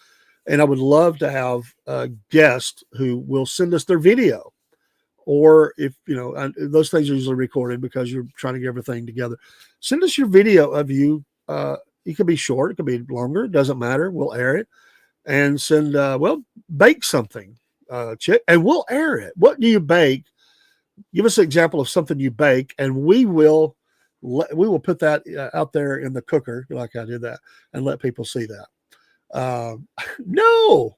And I would love to have a guest who will send us their video. Or if, those things are usually recorded because you're trying to get everything together. Send us your video of you. It could be short. It could be longer. It doesn't matter. We'll air it. And send, bake something, Chick, and we'll air it. What do you bake? Give us an example of something you bake, and we will put that out there in the cooker, like I did that, and let people see that. No,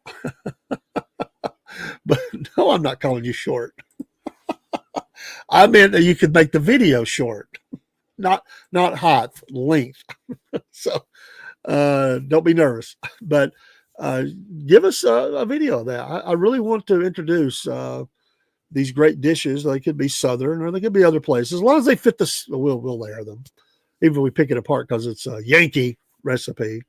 but no, I'm not calling you short. I meant that you could make the video short, not height, length. So don't be nervous, but give us a video of that. I really want to introduce these great dishes. They could be Southern or they could be other places. As long as they fit this, we'll layer them. Even if we pick it apart because it's a Yankee recipe,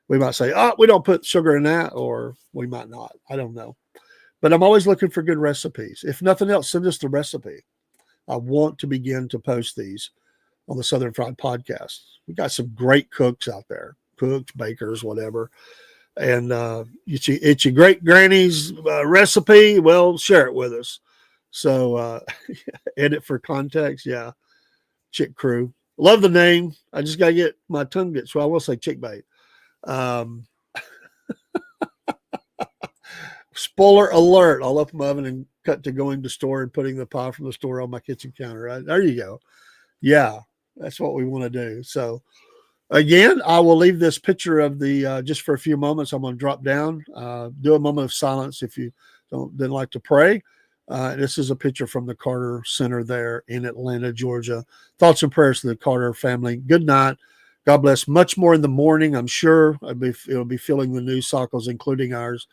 we might say, oh, we don't put sugar in that, or we might not. I don't know. But I'm always looking for good recipes. If nothing else, send us the recipe. I want to begin to post these on the Southern Fried Podcast. We got some great cooks out there, cooks, bakers, whatever. And it's your great granny's recipe. Well, share it with us. So edit for context. Yeah. Chick Crew. Love the name. I just got to get my tongue so I will say chick bait. Spoiler alert. I'll open my oven and cut to going to store and putting the pie from the store on my kitchen counter. Right? There you go. Yeah, that's what we want to do. So again, I will leave this picture of the, just for a few moments. I'm going to drop down, do a moment of silence if you didn't like to pray. This is a picture from the Carter Center there in Atlanta, Georgia. Thoughts and prayers to the Carter family. Good night. God bless. Much more in the morning, I'm sure. It'll be filling the news cycles, including ours,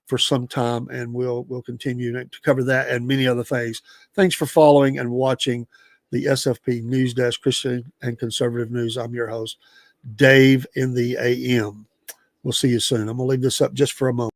for some time, and we'll continue to cover that and many other things. Thanks for following and watching the SFP News Desk, Christian and Conservative News. I'm your host, Dave in the AM. We'll see you soon. I'm going to leave this up just for a moment.